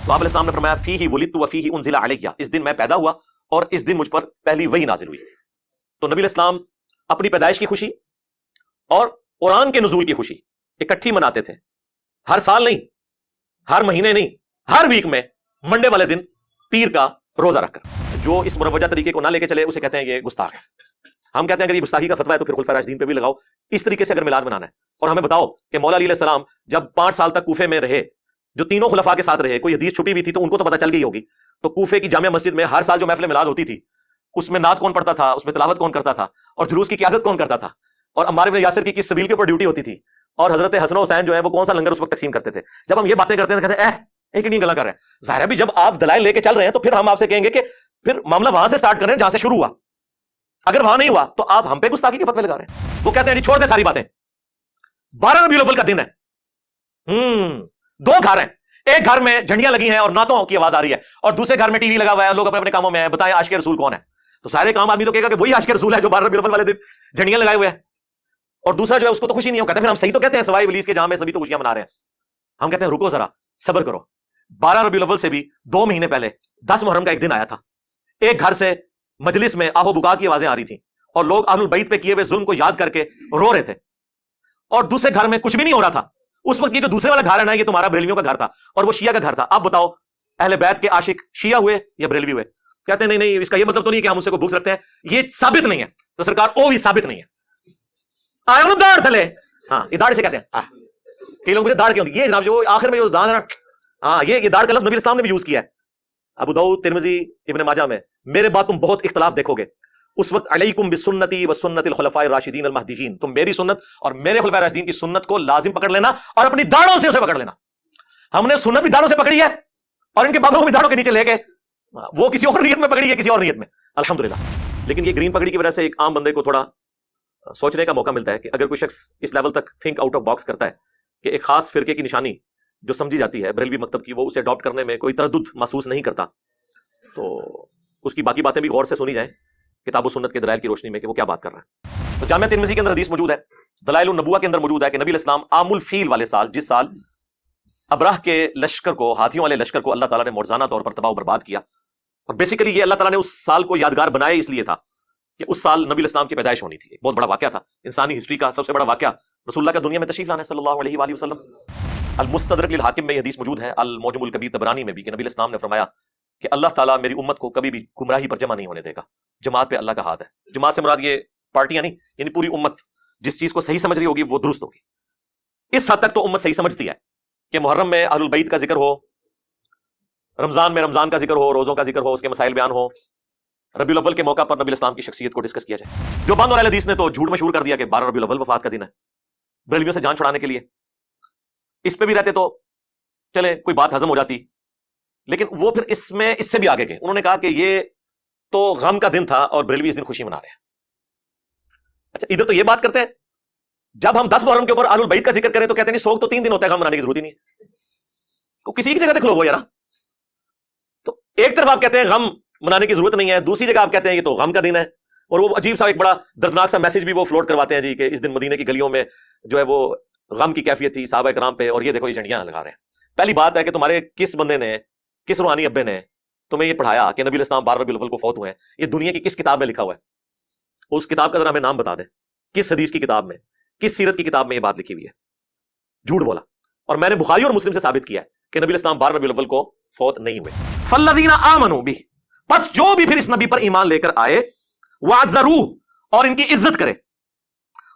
تو آپ علیہ السلام نے فرمایا فیہ ولدت وفیہ انزل علیہ، اس دن میں پیدا ہوا اور اس دن مجھ پر پہلی وحی نازل ہوئی۔ تو نبی علیہ السلام اپنی پیدائش کی خوشی اور قرآن کے نزول کی خوشی اکٹھی مناتے تھے، ہر سال نہیں، ہر مہینے نہیں، ہر ویک میں منڈے والے دن پیر کا روزہ رکھ کر۔ جو اس مروجہ طریقے کو نہ لے کے چلے اسے کہتے ہیں یہ گستاخ ہے۔ ہم کہتے ہیں اگر یہ گستاخی کا فتویٰ ہے تو پھر خلفائے راشدین پہ بھی لگاؤ۔ اس طریقے سے اگر میلاد منانا ہے، اور ہمیں بتاؤ کہ مولا علی علیہ السلام جب 5 سال تک کوفے میں رہے، جو تینوں خلفاء کے ساتھ رہے، کوئی حدیث چھپی ہوئی تھی تو ان کو تو پتہ چل گئی ہوگی، تو کوفے کی جامع مسجد میں ہر سال جو محفل میلاد ہوتی تھی اس میں نعت کون پڑھتا تھا، اس میں تلاوت کون کرتا تھا، اور جلوس کی قیادت کون کرتا تھا، اور عمار بن یاسر کی کس سبیل کے اوپر ڈیوٹی ہوتی تھی، اور حضرت حسن و حسین جو ہے وہ کون سا لنگر اس وقت تقسیم کرتے تھے۔ جب ہم یہ باتیں کرتے ہیں تو کہتے ہیں ایک نہیں گلا کر رہے ہیں۔ ظاہر ہے بھی جب آپ دلائل لے کے چل رہے ہیں تو پھر ہم آپ سے کہیں گے کہ پھر معاملہ وہاں سے سٹارٹ کر رہے ہیں جہاں سے شروع ہوا۔ اگر وہاں نہیں ہوا تو آپ ہم پہ گستاخی کے فتوے لگا رہے ہیں۔ وہ کہتے ہیں جی چھوڑ دیں ساری باتیں، 12 ربیع الاول کا دن ہے، 2 گھر ہیں، ایک گھر میں جھنڈیاں لگی ہیں اور نعتوں کی آواز آ رہی ہے، اور دوسرے گھر میں ٹی وی لگا ہوا ہے، لوگ اپنے اپنے کاموں میں ہیں، بتائیں عاشق رسول کون ہے؟ تو سارے کام آدمی تو کہے گا کہ وہی عاشق رسول ہے جو 12 ربیع الاول والے دن جھنڈیاں لگائے ہوئے ہیں، اور دوسرا جو ہے اس کو تو خوشی نہیں ہو۔ کہتے ہیں پھر ہم صحیح تو کہتے ہیں سوائے ابلیس کے جہاں میں سبھی تو خوشیاں منا رہے ہیں۔ ہم کہتے ہیں رکو ذرا، صبر کرو، 12 ربیع الاول سے بھی 2 مہینے پہلے 10 محرم کا ایک دن آیا تھا، ایک گھر سے مجلس میں آہو بکا کی آوازیں آ رہی تھیں اور لوگ اہل البیت پہ کیے ہوئے ظلم کو یاد کر کے رو رہے تھے، اور دوسرے گھر میں کچھ بھی نہیں ہو رہا تھا۔ اس وقت یہ جو دوسرے والا گھر ہے نا، یہ تمہارا بریلویوں کا گھر تھا اور وہ شیعہ کا گھر تھا۔ آپ بتاؤ اہل بیت کے عاشق شیعہ ہوئے یا بریلوی ہوئے؟ کہتے ہیں نہیں نہیں، اس کا یہ مطلب تو نہیں کہ ہم ان سے کوئی بغض رکھتے ہیں، یہ ثابت نہیں ہے۔ تو سرکار او بھی ثابت نہیں ہے۔ آئے داڑ تھلے، ہاں یہ داڑھ سے کہتے ہیں۔ کئی لوگ مجھے داڑھ کیوں ہوتی ہے؟ یہ جناب جو آخر میں جو داڑھ ہے نا، ہاں یہ داڑھ کا لفظ نبی اسلام نے بھی یوز کیا ہے، ابو داؤد، ترمذی، ابن ماجہ میں۔ میرے بعد تم بہت اختلاف دیکھو گے۔ اس وقت علیکم بسنتی و سنت الخلفاء الراشدین المہدیین، تم میری سنت اور میرے خلفاء راشدین کی سنت کو لازم پکڑ لینا اور اپنی داڑھوں سے اسے پکڑ لینا۔ ہم نے سنت بھی داڑھوں سے پکڑی ہے اور ان کے بابوں کو بھی داڑھوں کے نیچے لے کے، وہ کسی اور نیت میں پکڑی ہے، کسی اور نیت میں، الحمدللہ۔ لیکن یہ گرین پگڑی کی وجہ سے ایک عام بندے کو تھوڑا سوچنے کا موقع ملتا ہے کہ اگر کوئی شخص اس لیول تک تھنک آؤٹ آف باکس کرتا ہے کہ ایک خاص فرقے کی نشانی جو سمجھی جاتی ہے بریلوی مکتب کی، وہ اسے اڈاپٹ کرنے میں کوئی تردد محسوس نہیں کرتا، تو اس کی باقی باتیں بھی غور سے سنی جائیں کتاب و سنت کے دلائل کی روشنی میں کہ وہ کیا بات کر رہا ہے۔ تو جامعہ ترمذی کے اندر حدیث موجود ہے، دلائل النبوہ کے اندر موجود ہے کہ نبی علیہ السلام عام الفیل والے سال، جس سال ابراہ کے لشکر کو، ہاتھیوں والے لشکر کو اللہ تعالیٰ نے معجزانہ طور پر تباہ و برباد کیا، اور بیسیکلی یہ اللہ تعالیٰ نے اس سال کو یادگار بنایا اس لیے تھا کہ اس سال نبی علیہ السلام کی پیدائش ہونی تھی۔ ایک بہت بڑا واقعہ تھا، انسانی ہسٹری کا سب سے بڑا واقعہ، رسول اللہ کا دنیا میں تشریف لانا ہے صلی اللہ علیہ وآلہ وسلم۔ المستدرک للحاکم میں یہ حدیث موجود ہے، المعجم الکبیر طبرانی میں بھی، کہ نبی علیہ السلام نے فرمایا کہ اللہ تعالیٰ میری امت کو کبھی بھی گمراہی پر جمع نہیں ہونے دے گا، جماعت پہ اللہ کا ہاتھ ہے۔ جماعت سے مراد یہ پارٹیاں نہیں، یعنی پوری امت جس چیز کو صحیح سمجھ رہی ہوگی وہ درست ہوگی۔ اس حد تک تو امت صحیح سمجھتی ہے کہ محرم میں اہل البیت کا ذکر ہو، رمضان میں رمضان کا ذکر ہو، روزوں کا ذکر ہو، اس کے مسائل بیان ہو، ربیع الاول کے موقع پر نبی الاسلام کی شخصیت کو ڈسکس کیا جائے۔ جو بند اور اہل حدیث نے تو جھوٹ مشہور کر دیا کہ 12 ربیع الاول وفات کا دن ہے، بریلویوں سے جان چھڑانے کے لیے۔ اس پہ بھی رہتے تو چلے کوئی بات ہضم ہو جاتی، لیکن وہ پھر اس میں اس سے بھی آگے گئے، انہوں نے کہا کہ یہ تو غم کا دن تھا اور بریلوی اس دن خوشی منا رہے ہیں۔ اچھا ادھر تو یہ بات کرتے ہیں، جب ہم 10 محرم کے اوپر اہل البیت کا ذکر کریں تو کہتے ہیں نہیں سوگ تو 3 دن ہوتا ہے، غم منانے کی ضرورت ہی نہیں ہے، تو کسی کی جگہ دیکھ لو وہ یار۔ تو ایک طرف آپ کہتے ہیں غم منانے کی ضرورت نہیں ہے، دوسری جگہ آپ کہتے ہیں یہ تو غم کا دن ہے، اور وہ عجیب سا ایک بڑا دردناک سا میسج بھی وہ فلوٹ کرواتے ہیں جی کہ اس دن مدینے کی گلیوں میں جو ہے وہ غم کی کیفیت تھی صحابہ کرام پہ، اور یہ دیکھو یہ جھنڈیاں لگا رہے ہیں۔ پہلی بات ہے کہ تمہارے کس بندے نے، کس روحانی ابے نے تمہیں یہ پڑھایا کہ نبی علیہ السلام 12 ربیع الاول کو فوت ہوئے ہیں؟ یہ دنیا کی کس کتاب میں لکھا ہوا ہے؟ اس کتاب کا ذرا ہمیں نام بتا دیں، کس حدیث کی کتاب میں، کس سیرت کی کتاب میں یہ بات لکھی ہوئی ہے؟ جھوٹ بولا، اور میں نے بخاری اور مسلم سے ثابت کیا ہے کہ نبی علیہ السلام 12 ربیع الاول کو فوت نہیں ہوئے۔ فالذین آمنوا بہ، پس جو بھی پھر اس نبی پر ایمان لے کر آئے، وعزروہ، اور ان کی عزت کرے،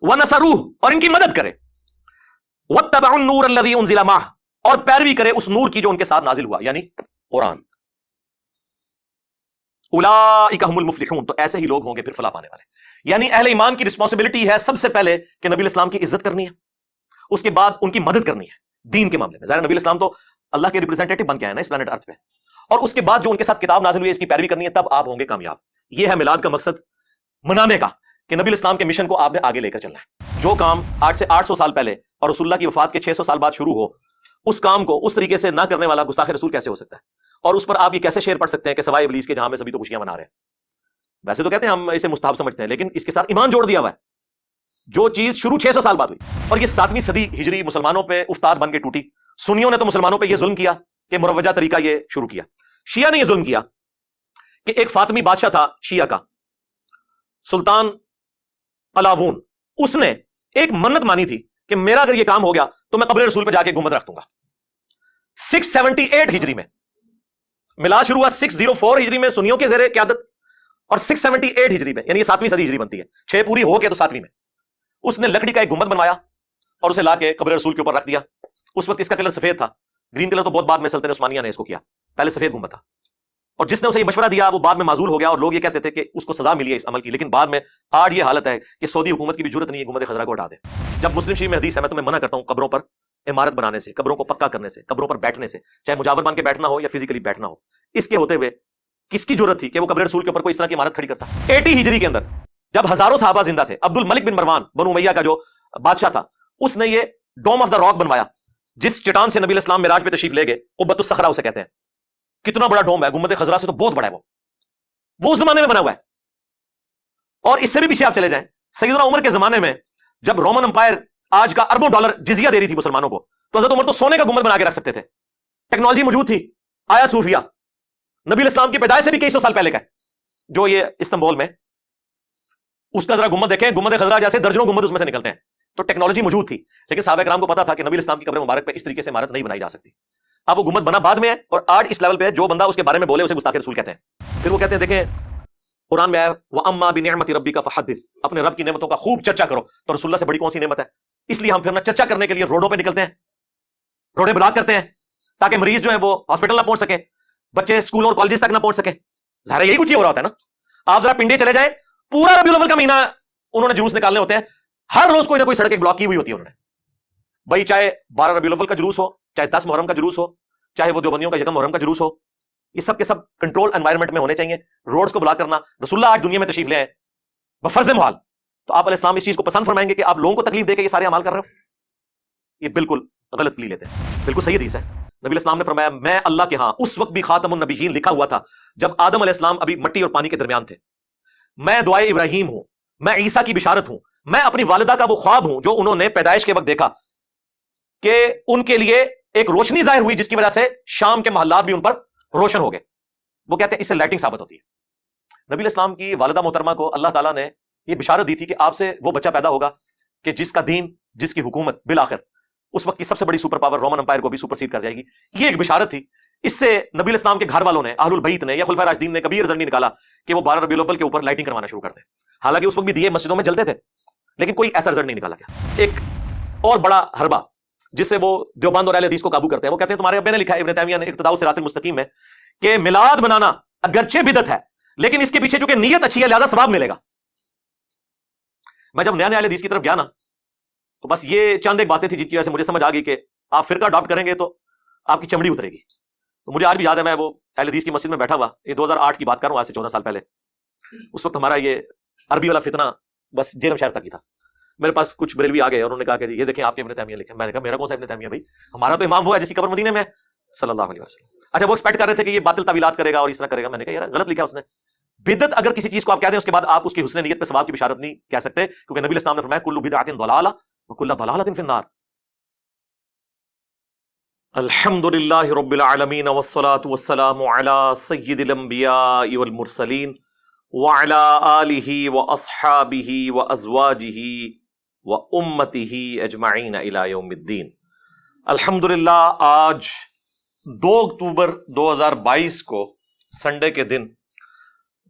ونصروہ، اور ان کی مدد کرے، واتبعوا النور الذی انزل معہ، اور پیروی کرے اس نور کی جو ان کے ساتھ نازل ہوا، یعنی قرآن، اولئک هم المفلحون، تو ایسے ہی لوگ ہوں گے پھر فلاح پانے والے۔ یعنی اہل ایمان کی رسپانسبلٹی ہے سب سے پہلے کہ نبی الاسلام کی عزت کرنی ہے، اس کے بعد ان کی مدد کرنی ہے دین کے معاملے میں۔ ظاہر نبی الاسلام تو اللہ کے ریپرزینٹیٹو بن کے آئے نا اس پلانٹ ارتھ پہ، اور اس کے بعد جو ان کے ساتھ کتاب نازل ہوئی ہے اس کی پیروی کرنی ہے، تب آپ ہوں گے کامیاب۔ یہ ہے میلاد کا مقصد منانے کا، کہ نبی الاسلام کے مشن کو آپ نے آگے لے کر چلنا ہے۔ جو کام 8 سے 800 سال پہلے اور رسول اللہ کی وفات کے 600 سال بعد شروع ہو، اس کام کو اس طریقے سے نہ کرنے والا گستاخ رسول کیسے ہو سکتا ہے؟ اور اس پر آپ یہ کیسے شعر پڑھ سکتے ہیں کہ سوائے ابلیس کے جہاں میں سبھی تو خوشیاں منا رہے ہیں؟ ویسے تو کہتے ہیں ہم اسے مستحب سمجھتے ہیں، لیکن اس کے ساتھ ایمان جوڑ دیا ہوا ہے۔ جو چیز شروع 600 سال بعد ہوئی، اور یہ 7ویں صدی ہجری مسلمانوں پہ افتاد بن کے ٹوٹی، سنیوں نے تو مسلمانوں پہ یہ ظلم کیا کہ مروجہ طریقہ یہ شروع کیا. شیعہ نے یہ ظلم کیا کہ ایک فاطمی بادشاہ تھا شیعہ کا، سلطان قلاوون، اس نے ایک منت مانی تھی کہ میرا اگر یہ کام ہو گیا تو میں قبر رسول پہ جا کے گنبد رکھ دوں گا. 678 ہجری میں میلاد شروع ہوا، 604 ہجری میں سنیوں کے زیر قیادت، اور 678 ہجری میں، یعنی یہ 7ویں صدی ہجری بنتی ہے، 6 پوری ہو کے تو 7ویں میں اس نے لکڑی کا ایک گنبد بنوایا اور اسے لا کے قبر رسول کے اوپر رکھ دیا. اس وقت اس کا کلر سفید تھا، گرین کلر تو بہت بعد میں سلطنت عثمانیہ نے اس کو کیا، پہلے سفید گنبد تھا. اور جس نے اسے یہ مشورہ دیا وہ بعد میں معزول ہو گیا، اور لوگ یہ کہتے تھے کہ اس کو سزا ملی ہے اس عمل کی، لیکن بعد میں آج یہ حالت ہے کہ سعودی حکومت کی بھی جرت نہیں ہے گنبد خضرا کو ہٹا دے. جب مسلم شریف میں حدیث ہے، میں تمہیں منع کرتا ہوں قبروں پر عمارت بنانے سے، قبروں کو پکا کرنے سے، قبروں پر بیٹھنے سے، چاہے مجاور بن کے بیٹھنا ہو یا فزیکلی بیٹھنا ہو. اس کے ہوتے ہوئے کس کی جرت تھی کہ وہ قبر رسول کے اوپر کوئی اس طرح کی عمارت کھڑی کرتا؟ 80 ہجری کے اندر جب ہزاروں صحابہ زندہ تھے، عبد الملک بن مروان بنو امیہ کا جو بادشاہ تھا، اس نے یہ ڈوم آف دا راک بنوایا جس چٹان سے نبی علیہ السلام معراج پہ تشریف لے گئے. قبۃ الصخرہ اسے کہتے ہیں. کتنا بڑا ڈوم ہے، گنبد خضرا سے تو بہت بڑا ہے. وہ اس زمانے میں بنا ہوا ہے. اور اس سے بھی پیچھے آپ چلے جائیں، سیدنا عمر کے زمانے میں جب رومن امپائر آج کا اربوں ڈالر جزیہ دے رہی تھی مسلمانوں کو، تو حضرت عمر تو سونے کا گنبد بنا کے رکھ سکتے تھے. ٹیکنالوجی موجود تھی. آیا صوفیہ نبی علیہ السلام کی پیدائش سے بھی کئی سو سال پہلے کا ہے، جو یہ استنبول میں اس کا ذرا گنبد دیکھیں، گنبد خضرا جیسے درجنوں گنبد اس میں سے نکلتے ہیں. تو ٹیکنالوجی موجود تھی، لیکن صحابہ کرام کو پتا تھا کہ نبی علیہ السلام کی قبر مبارک پہ اس طریقے سے عمارت نہیں بنائی جا سکتی. اب وہ گنبد بنا بعد میں ہے، اور آج اس لیول پہ جو بندہ اس کے بارے میں بولے اسے گستاخ رسول کہتے ہیں. پھر وہ کہتے ہیں دیکھیں قرآن میں آیا وَأَمَّا بِنِعْمَةِ رَبِّكَ فَحَدِّثْ، اپنے رب کی نعمتوں کا خوب چرچا کرو. تو رسول اللہ سے بڑی کون سی نعمت ہے؟ اس لیے ہم پھر نہ چرچا کرنے کے لیے روڈوں پہ نکلتے ہیں، روڈیں بلاک کرتے ہیں تاکہ مریض جو ہے وہ ہاسپٹل نہ پہنچ سکے، بچے اسکول اور کالجز تک نہ پہنچ سکے. ظاہر یہی کچھ ہی ہو رہا ہوتا ہے نا. آپ ذرا پنڈے چلے جائیں، پورا ربیع الاول کا مہینہ انہوں نے جلوس نکالنے ہوتے ہیں، ہر روز کوئی نہ کوئی سڑک ایک بلاک کی ہوئی ہوتی ہے انہوں نے. بھائی چاہے 12 ربیع الاول کا جلوس ہو، چاہے 10 محرم کا جلوس ہو، چاہے وہ دیوبندیوں کا 1 محرم کا جلوس ہو، یہ سب کے سب کنٹرول انوائرمنٹ میں ہونے چاہیے. روڈز کو بلاک کرنا، رسول اللہ آج دنیا میں تشریف لے آئے بفرض محال، تو آپ علیہ السلام اس چیز کو پسند فرمائیں گے کہ آپ لوگوں کو تکلیف دے کے یہ سارے اعمال کر رہے ہو؟ یہ بالکل غلط لی لیتے ہیں. بالکل صحیح حدیث ہے. نبی علیہ السلام نے فرمایا میں اللہ کے ہاں اس وقت بھی خاتم النبیین لکھا ہوا تھا جب آدم علیہ السلام ابھی مٹی اور پانی کے درمیان تھے. میں دعائے ابراہیم ہوں، میں عیسیٰ کی بشارت ہوں، میں اپنی والدہ کا وہ خواب ہوں جو انہوں نے پیدائش کے وقت دیکھا کہ ان کے لیے ایک روشنی ظاہر ہوئی جس کی وجہ سے شام کے محلات بھی ان پر روشن ہو گئے. وہ کہتے ہیں اس سے لائٹنگ ثابت ہوتی ہے. نبی علیہ السلام کی والدہ محترمہ کو اللہ تعالیٰ نے یہ بشارت دی تھی کہ آپ سے وہ بچہ پیدا ہوگا کہ جس کا دین، جس کی حکومت بالآخر اس وقت کی سب سے بڑی سپر پاور رومن امپائر کو بھی سپر سیڈ کر جائے گی. یہ ایک بشارت تھی. اس سے نبی علیہ السلام کے گھر والوں نے، اہل البیت نے یا خلفائے راشدین نے کبھی رزلٹ نہیں نکالا کہ وہ 12 ربیع الاول کے اوپر لائٹنگ کروانا شروع کرتے. حالانکہ اس وقت بھی دیے مسجدوں میں جلتے تھے، لیکن کوئی ایسا رزلٹ نہیں نکالا گیا. ایک اور بڑا حربہ جس سے وہ دیوبند اور اہل حدیث کو قابو کرتے ہیں، وہ کہتے ہیں تمہارے ابے نے لکھا ہے، ابن تیمیہ نے اقتداء الصراط المستقیم میں، کہ میلاد بنانا اگرچہ بدعت ہے لیکن اس کے پیچھے چونکہ نیت اچھی ہے لہذا ثواب ملے گا. میں جب نیا اہل حدیث کی طرف گیا نا تو بس یہ چند ایک باتیں تھی جن کی وجہ سے مجھے سمجھ آ گئی کہ آپ فرقہ اڈاپٹ کریں گے تو آپ کی چمڑی اترے گی. تو مجھے آج بھی یاد ہے، میں وہ اہل حدیث کی مسجد میں بیٹھا ہوا، یہ 2008 کی بات کر رہا ہوں، آج سے 14 سال پہلے. اس وقت ہمارا یہ عربی والا فتنہ بس جیلم شہر تک ہی تھا. میرے پاس کچھ بریلوی آ گئے اور انہوں نے کہا کہ یہ دیکھیں آپ کے ابن تیمیہ لکھے. میں نے کہا میرا کون سا ابن تیمیہ بھائی، ہمارا تو امام وہ ہے جس کی قبر مدینے میں ہے صلی اللہ علیہ وسلم. اچھا وہ ایکسپیکٹ کر رہے تھے کہ یہ باطل تعویلات کرے گا اور اس طرح کرے گا. میں نے کہا یار غلط لکھا اس نے. بدعت اگر کسی چیز کو آپ کہہ دیں اس کے بعد آپ اس کی حسن نیت پہ ثواب کی بشارت نہیں کہہ سکتے، کیونکہ نبی علیہ السلام نے فرمایا کل بدعۃ ضلالہ وکل ضلالۃ فی النار. الحمدللہ رب العالمین والصلاة والسلام علی سید الانبیاء والمرسلین وعلی آلہ واصحابہ وازواجہ وامتہ اجمعین الی یوم الدین. الحمدللہ آج 2 اکتوبر 2022 کو سنڈے کے دن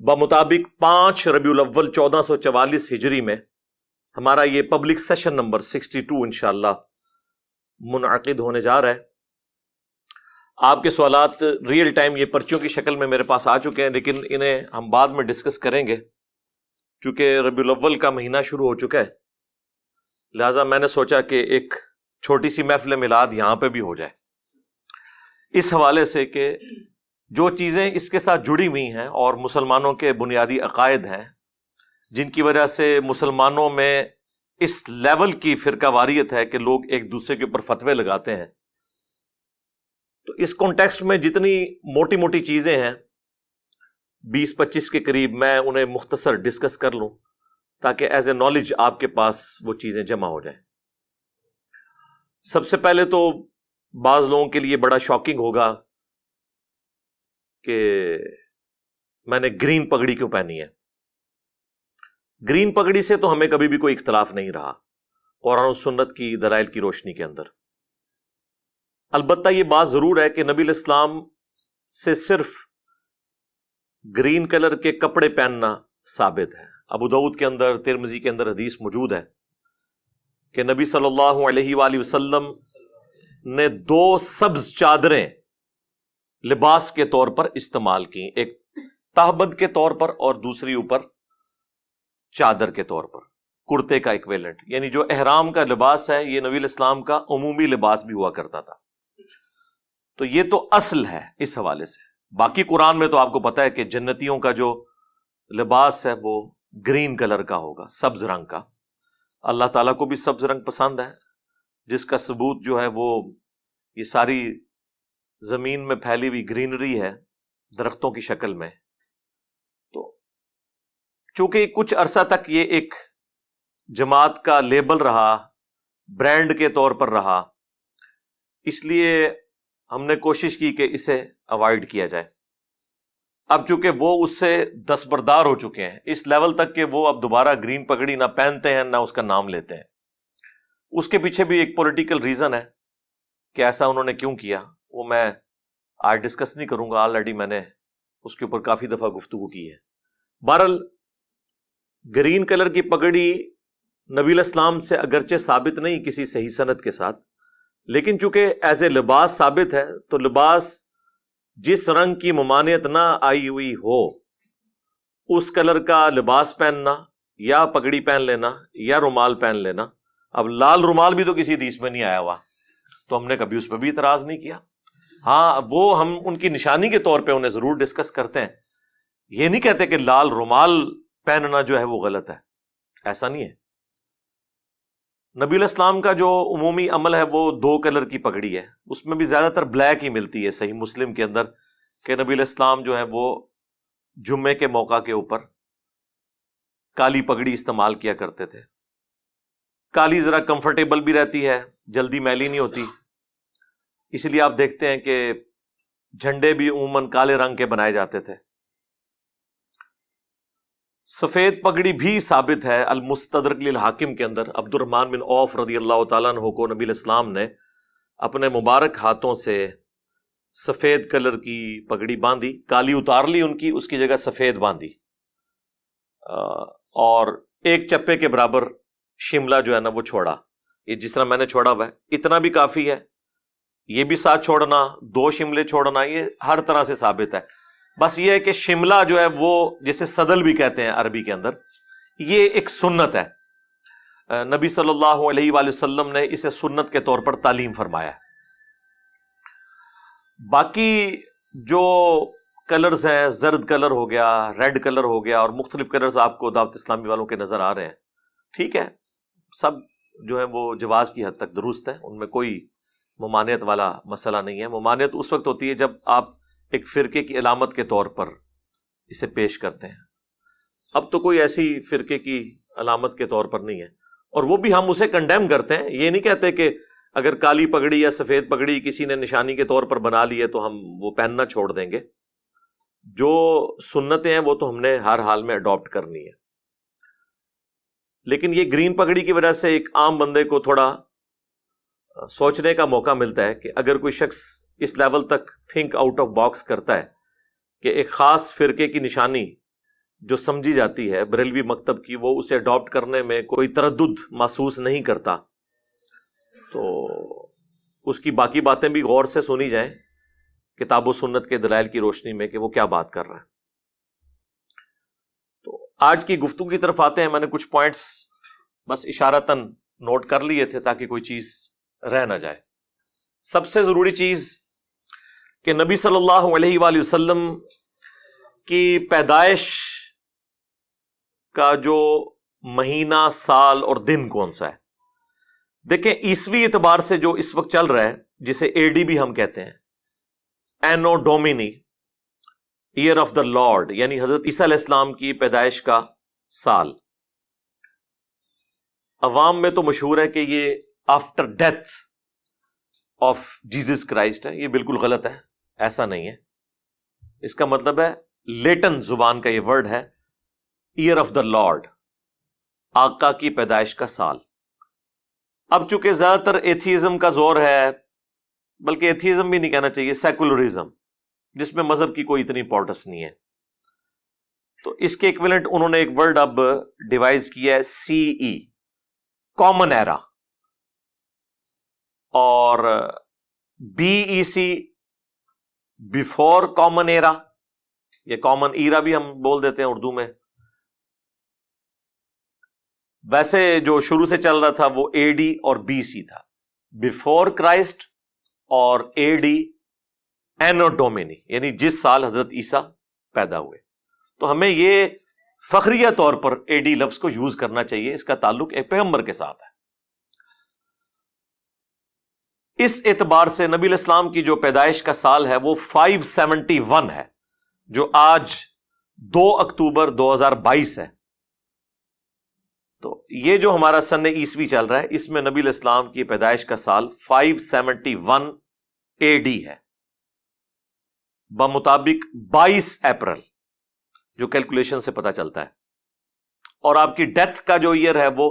بمطابق 5 ربیع الاول 1444 ہجری میں ہمارا یہ پبلک سیشن نمبر 62 انشاءاللہ منعقد ہونے جا رہا ہے. آپ کے سوالات ریئل ٹائم یہ پرچیوں کی شکل میں میرے پاس آ چکے ہیں، لیکن انہیں ہم بعد میں ڈسکس کریں گے چونکہ ربیع الاول کا مہینہ شروع ہو چکا ہے. لہٰذا میں نے سوچا کہ ایک چھوٹی سی محفل میلاد یہاں پہ بھی ہو جائے، اس حوالے سے کہ جو چیزیں اس کے ساتھ جڑی ہوئی ہیں اور مسلمانوں کے بنیادی عقائد ہیں جن کی وجہ سے مسلمانوں میں اس لیول کی فرقہ واریت ہے کہ لوگ ایک دوسرے کے اوپر فتوے لگاتے ہیں، تو اس کانٹیکسٹ میں جتنی موٹی موٹی چیزیں ہیں 20-25 کے قریب میں انہیں مختصر ڈسکس کر لوں تاکہ ایز اے نالج آپ کے پاس وہ چیزیں جمع ہو جائیں. سب سے پہلے تو بعض لوگوں کے لیے بڑا شاکنگ ہوگا کہ میں نے گرین پگڑی کیوں پہنی ہے. گرین پگڑی سے تو ہمیں کبھی بھی کوئی اختلاف نہیں رہا قرآن و سنت کی دلائل کی روشنی کے اندر. البتہ یہ بات ضرور ہے کہ نبی الاسلام سے صرف گرین کلر کے کپڑے پہننا ثابت ہے. ابو داؤد کے اندر، ترمذی کے اندر حدیث موجود ہے کہ نبی صلی اللہ علیہ وآلہ وسلم نے 2 سبز چادریں لباس کے طور پر استعمال کی، ایک تہبند کے طور پر اور دوسری اوپر چادر کے طور پر، کرتے کا ایکویلنٹ. یعنی جو احرام کا لباس ہے یہ نبی الاسلام کا عمومی لباس بھی ہوا کرتا تھا. تو یہ تو اصل ہے اس حوالے سے. باقی قرآن میں تو آپ کو پتا ہے کہ جنتیوں کا جو لباس ہے وہ گرین کلر کا ہوگا، سبز رنگ کا. اللہ تعالیٰ کو بھی سبز رنگ پسند ہے، جس کا ثبوت جو ہے وہ یہ ساری زمین میں پھیلی ہوئی گرینری ہے درختوں کی شکل میں. تو چونکہ کچھ عرصہ تک یہ ایک جماعت کا لیبل رہا، برانڈ کے طور پر رہا، اس لیے ہم نے کوشش کی کہ اسے اوائڈ کیا جائے. اب چونکہ وہ اس سے دستبردار ہو چکے ہیں اس لیول تک کہ وہ اب دوبارہ گرین پگڑی نہ پہنتے ہیں نہ اس کا نام لیتے ہیں. اس کے پیچھے بھی ایک پولیٹیکل ریزن ہے کہ ایسا انہوں نے کیوں کیا، وہ میں آج ڈسکس نہیں کروں گا، آلریڈی میں نے اس کے اوپر کافی دفعہ گفتگو کی ہے. بہرحال گرین کلر کی پگڑی نبی الاسلام سے اگرچہ ثابت نہیں کسی صحیح سند کے ساتھ، لیکن چونکہ ایز اے لباس ثابت ہے تو لباس جس رنگ کی ممانعت نہ آئی ہوئی ہو اس کلر کا لباس پہننا یا پگڑی پہن لینا یا رومال پہن لینا. اب لال رومال بھی تو کسی حدیث میں نہیں آیا ہوا تو ہم نے کبھی اس پہ بھی اعتراض نہیں کیا. ہاں وہ ہم ان کی نشانی کے طور پہ انہیں ضرور ڈسکس کرتے ہیں، یہ نہیں کہتے کہ لال رومال پہننا جو ہے وہ غلط ہے، ایسا نہیں ہے. نبی الاسلام کا جو عمومی عمل ہے وہ 2 کلر کی پگڑی ہے، اس میں بھی زیادہ تر بلیک ہی ملتی ہے. صحیح مسلم کے اندر کہ نبی الاسلام جو ہے وہ جمعے کے موقع کے اوپر کالی پگڑی استعمال کیا کرتے تھے. کالی ذرا کمفرٹیبل بھی رہتی ہے، جلدی میلی نہیں ہوتی، اس لیے آپ دیکھتے ہیں کہ جھنڈے بھی عموماً کالے رنگ کے بنائے جاتے تھے. سفید پگڑی بھی ثابت ہے المستدرک للحاکم کے اندر. عبد الرحمن بن عوف رضی اللہ تعالیٰ عنہ کو نبی الاسلام نے اپنے مبارک ہاتھوں سے سفید کلر کی پگڑی باندھی، کالی اتار لی ان کی، اس کی جگہ سفید باندھی، اور 1 چپے کے برابر شملہ جو ہے نا وہ چھوڑا. یہ جس طرح میں نے چھوڑا ہوا ہے اتنا بھی کافی ہے، یہ بھی ساتھ چھوڑنا، 2 شملے چھوڑنا، یہ ہر طرح سے ثابت ہے. بس یہ ہے کہ شملہ جو ہے وہ جسے صدل بھی کہتے ہیں عربی کے اندر، یہ ایک سنت ہے. نبی صلی اللہ علیہ وآلہ وسلم نے اسے سنت کے طور پر تعلیم فرمایا. باقی جو کلرز ہیں، زرد کلر ہو گیا، ریڈ کلر ہو گیا، اور مختلف کلرز آپ کو دعوت اسلامی والوں کے نظر آ رہے ہیں، ٹھیک ہے، سب جو ہے وہ جواز کی حد تک درست ہے، ان میں کوئی ممانعت والا مسئلہ نہیں ہے. ممانعت اس وقت ہوتی ہے جب آپ ایک فرقے کی علامت کے طور پر اسے پیش کرتے ہیں. اب تو کوئی ایسی فرقے کی علامت کے طور پر نہیں ہے، اور وہ بھی ہم اسے کنڈیم کرتے ہیں. یہ نہیں کہتے کہ اگر کالی پگڑی یا سفید پگڑی کسی نے نشانی کے طور پر بنا لی ہے تو ہم وہ پہننا چھوڑ دیں گے. جو سنتیں ہیں وہ تو ہم نے ہر حال میں اڈاپٹ کرنی ہے. لیکن یہ گرین پگڑی کی وجہ سے ایک عام بندے کو تھوڑا سوچنے کا موقع ملتا ہے کہ اگر کوئی شخص اس لیول تک تھنک آؤٹ آف باکس کرتا ہے کہ ایک خاص فرقے کی نشانی جو سمجھی جاتی ہے بریلوی مکتب کی، وہ اسے اڈاپٹ کرنے میں کوئی تردد محسوس نہیں کرتا، تو اس کی باقی باتیں بھی غور سے سنی جائیں کتاب و سنت کے دلائل کی روشنی میں کہ وہ کیا بات کر رہا ہے. تو آج کی گفتگو کی طرف آتے ہیں. میں نے کچھ پوائنٹس بس اشارتاً نوٹ کر لیے تھے تاکہ کوئی چیز رہ نہ جائے. سب سے ضروری چیز کہ نبی صلی اللہ علیہ وآلہ وسلم کی پیدائش کا جو مہینہ، سال اور دن کون سا ہے. دیکھیں عیسوی اعتبار سے جو اس وقت چل رہا ہے، جسے اے ڈی بھی ہم کہتے ہیں، اینو ڈومینی، ایئر آف دا لارڈ، یعنی حضرت عیسیٰ علیہ السلام کی پیدائش کا سال. عوام میں تو مشہور ہے کہ یہ after death of Jesus Christ ہے. یہ بالکل غلط ہے، ایسا نہیں ہے. اس کا مطلب ہے لیٹن زبان کا یہ ورڈ ہے ایئر آف دا لارڈ، آقا کی پیدائش کا سال۔ اب چونکہ زیادہ تر ایتھیزم کا زور ہے، بلکہ ایتھیزم بھی نہیں کہنا چاہیے، سیکولرزم، جس میں مذہب کی کوئی اتنی امپورٹنس نہیں ہے، تو اس کے ایکویلنٹ انہوں نے ایک ورڈ اب ڈیوائز کیا ہے، سی ای، کامن ایرا، اور B E C, before common era, یہ کامن ایرا بھی ہم بول دیتے ہیں اردو میں۔ ویسے جو شروع سے چل رہا تھا وہ اے ڈی اور بی سی تھا، بیفور کرائسٹ اور اے ڈی اینو ڈومینی، یعنی جس سال حضرت عیسیٰ پیدا ہوئے۔ تو ہمیں یہ فخریہ طور پر اے ڈی لفظ کو یوز کرنا چاہیے، اس کا تعلق ایک پیغمبر کے ساتھ ہے۔ اس اعتبار سے نبی الاسلام کی جو پیدائش کا سال ہے وہ 571 ہے، جو آج 2 اکتوبر 2022 ہے۔ تو یہ جو ہمارا سن عیسوی چل رہا ہے، اس میں نبی الاسلام کی پیدائش کا سال 571 اے ڈی ہے، بمطابق 22 اپریل، جو کیلکولیشن سے پتا چلتا ہے۔ اور آپ کی ڈیتھ کا جو ایئر ہے وہ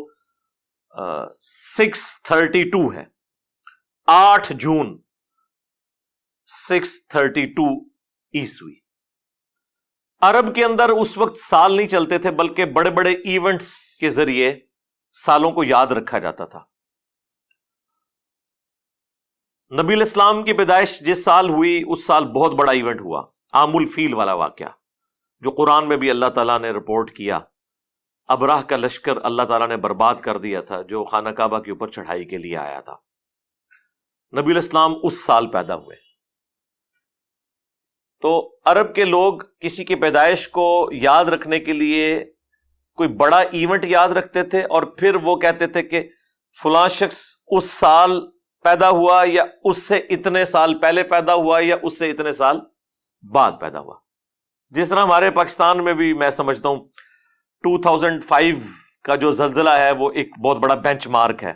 632 ہے، 8 جون 632 عیسوی۔ عرب کے اندر اس وقت سال نہیں چلتے تھے، بلکہ بڑے بڑے ایونٹس کے ذریعے سالوں کو یاد رکھا جاتا تھا۔ نبی الاسلام کی پیدائش جس سال ہوئی اس سال بہت بڑا ایونٹ ہوا، عام الفیل والا واقعہ، جو قرآن میں بھی اللہ تعالیٰ نے رپورٹ کیا۔ ابراہ کا لشکر اللہ تعالیٰ نے برباد کر دیا تھا، جو خانہ کعبہ کے اوپر چڑھائی کے لیے آیا تھا۔ نبی الاسلام اس سال پیدا ہوئے۔ تو عرب کے لوگ کسی کی پیدائش کو یاد رکھنے کے لیے کوئی بڑا ایونٹ یاد رکھتے تھے، اور پھر وہ کہتے تھے کہ فلاں شخص اس سال پیدا ہوا، یا اس سے اتنے سال پہلے پیدا ہوا، یا اس سے اتنے سال بعد پیدا ہوا۔ جس طرح ہمارے پاکستان میں بھی میں سمجھتا ہوں 2005 کا جو زلزلہ ہے وہ ایک بہت بڑا بینچ مارک ہے،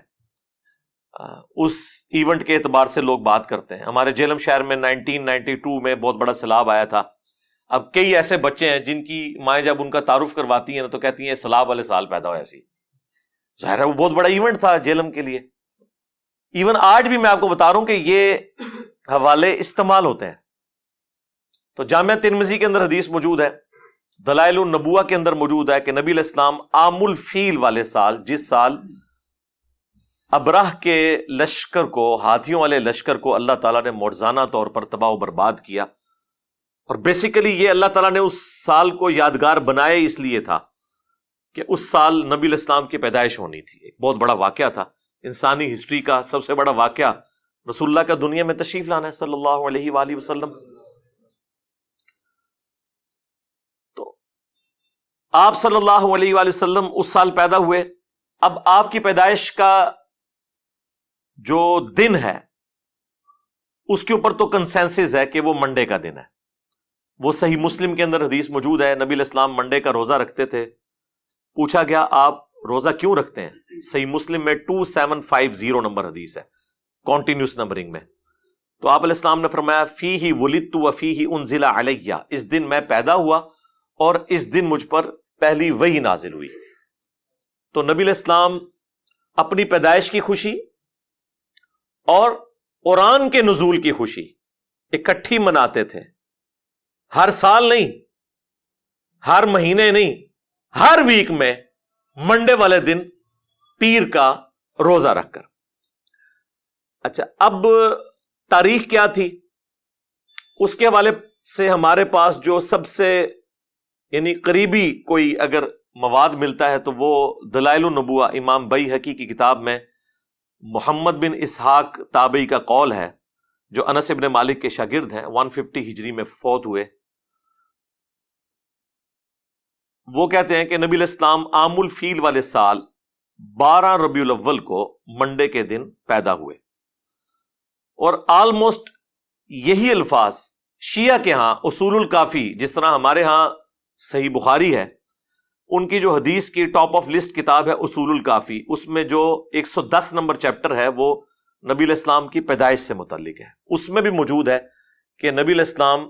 اس ایونٹ کے اعتبار سے لوگ بات کرتے ہیں۔ ہمارے جہلم شہر میں 1992 میں بہت بڑا سیلاب آیا تھا۔ اب کئی ایسے بچے ہیں جن کی مائیں جب ان کا تعارف کرواتی ہیں تو کہتی ہیں سیلاب والے سال پیدا ہوا ایسی، ظاہر ہے وہ بہت بڑا ایونٹ تھا جہلم کے لیے۔ ایون آج بھی میں آپ کو بتا رہا ہوں کہ یہ حوالے استعمال ہوتے ہیں۔ تو جامعہ ترمذی کے اندر حدیث موجود ہے، دلائل النبوہ کے اندر موجود ہے کہ نبی علیہ السلام عام الفیل والے سال، جس سال ابراہ کے لشکر کو، ہاتھیوں والے لشکر کو اللہ تعالیٰ نے معجزانہ طور پر تباہ و برباد کیا، اور بیسیکلی یہ اللہ تعالیٰ نے اس سال کو یادگار بنائے اس لیے تھا کہ اس سال نبی علیہ السلام کی پیدائش ہونی تھی۔ ایک بہت بڑا واقعہ تھا، انسانی ہسٹری کا سب سے بڑا واقعہ رسول اللہ کا دنیا میں تشریف لانا ہے صلی اللہ علیہ وآلہ وسلم۔ تو آپ صلی اللہ علیہ وآلہ وسلم اس سال پیدا ہوئے۔ اب آپ کی پیدائش کا جو دن ہے اس کے اوپر تو کنسنسس ہے کہ وہ منڈے کا دن ہے۔ وہ صحیح مسلم کے اندر حدیث موجود ہے، نبی علیہ السلام منڈے کا روزہ رکھتے تھے۔ پوچھا گیا آپ روزہ کیوں رکھتے ہیں؟ صحیح مسلم میں 2750 نمبر حدیث ہے، کانٹینیوس نمبرنگ میں۔ تو آپ علیہ السلام نے فرمایا فیہ ولدت وفیہ انزل علیہ، اس دن میں پیدا ہوا اور اس دن مجھ پر پہلی وحی نازل ہوئی۔ تو نبی علیہ السلام اپنی پیدائش کی خوشی اور قرآن کے نزول کی خوشی اکٹھی مناتے تھے، ہر سال نہیں، ہر مہینے نہیں، ہر ویک میں منڈے والے دن پیر کا روزہ رکھ کر۔ اچھا، اب تاریخ کیا تھی اس کے حوالے سے ہمارے پاس جو سب سے یعنی قریبی کوئی اگر مواد ملتا ہے تو وہ دلائل النبوہ امام بیہقی کی کتاب میں محمد بن اسحاق تابعی کا قول ہے، جو انس ابن مالک کے شاگرد ہیں، 150 ہجری میں فوت ہوئے۔ وہ کہتے ہیں کہ نبی علیہ السلام عام الفیل والے سال 12 ربیع الاول کو منڈے کے دن پیدا ہوئے، اور آلموسٹ یہی الفاظ شیعہ کے ہاں اصول الکافی، جس طرح ہمارے ہاں صحیح بخاری ہے، ان کی جو حدیث کی ٹاپ آف لسٹ کتاب ہے اصول الکافی، اس میں جو 110 نمبر چیپٹر ہے وہ نبی علیہ السلام کی پیدائش سے متعلق ہے۔ اس میں بھی موجود ہے کہ نبی علیہ السلام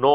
9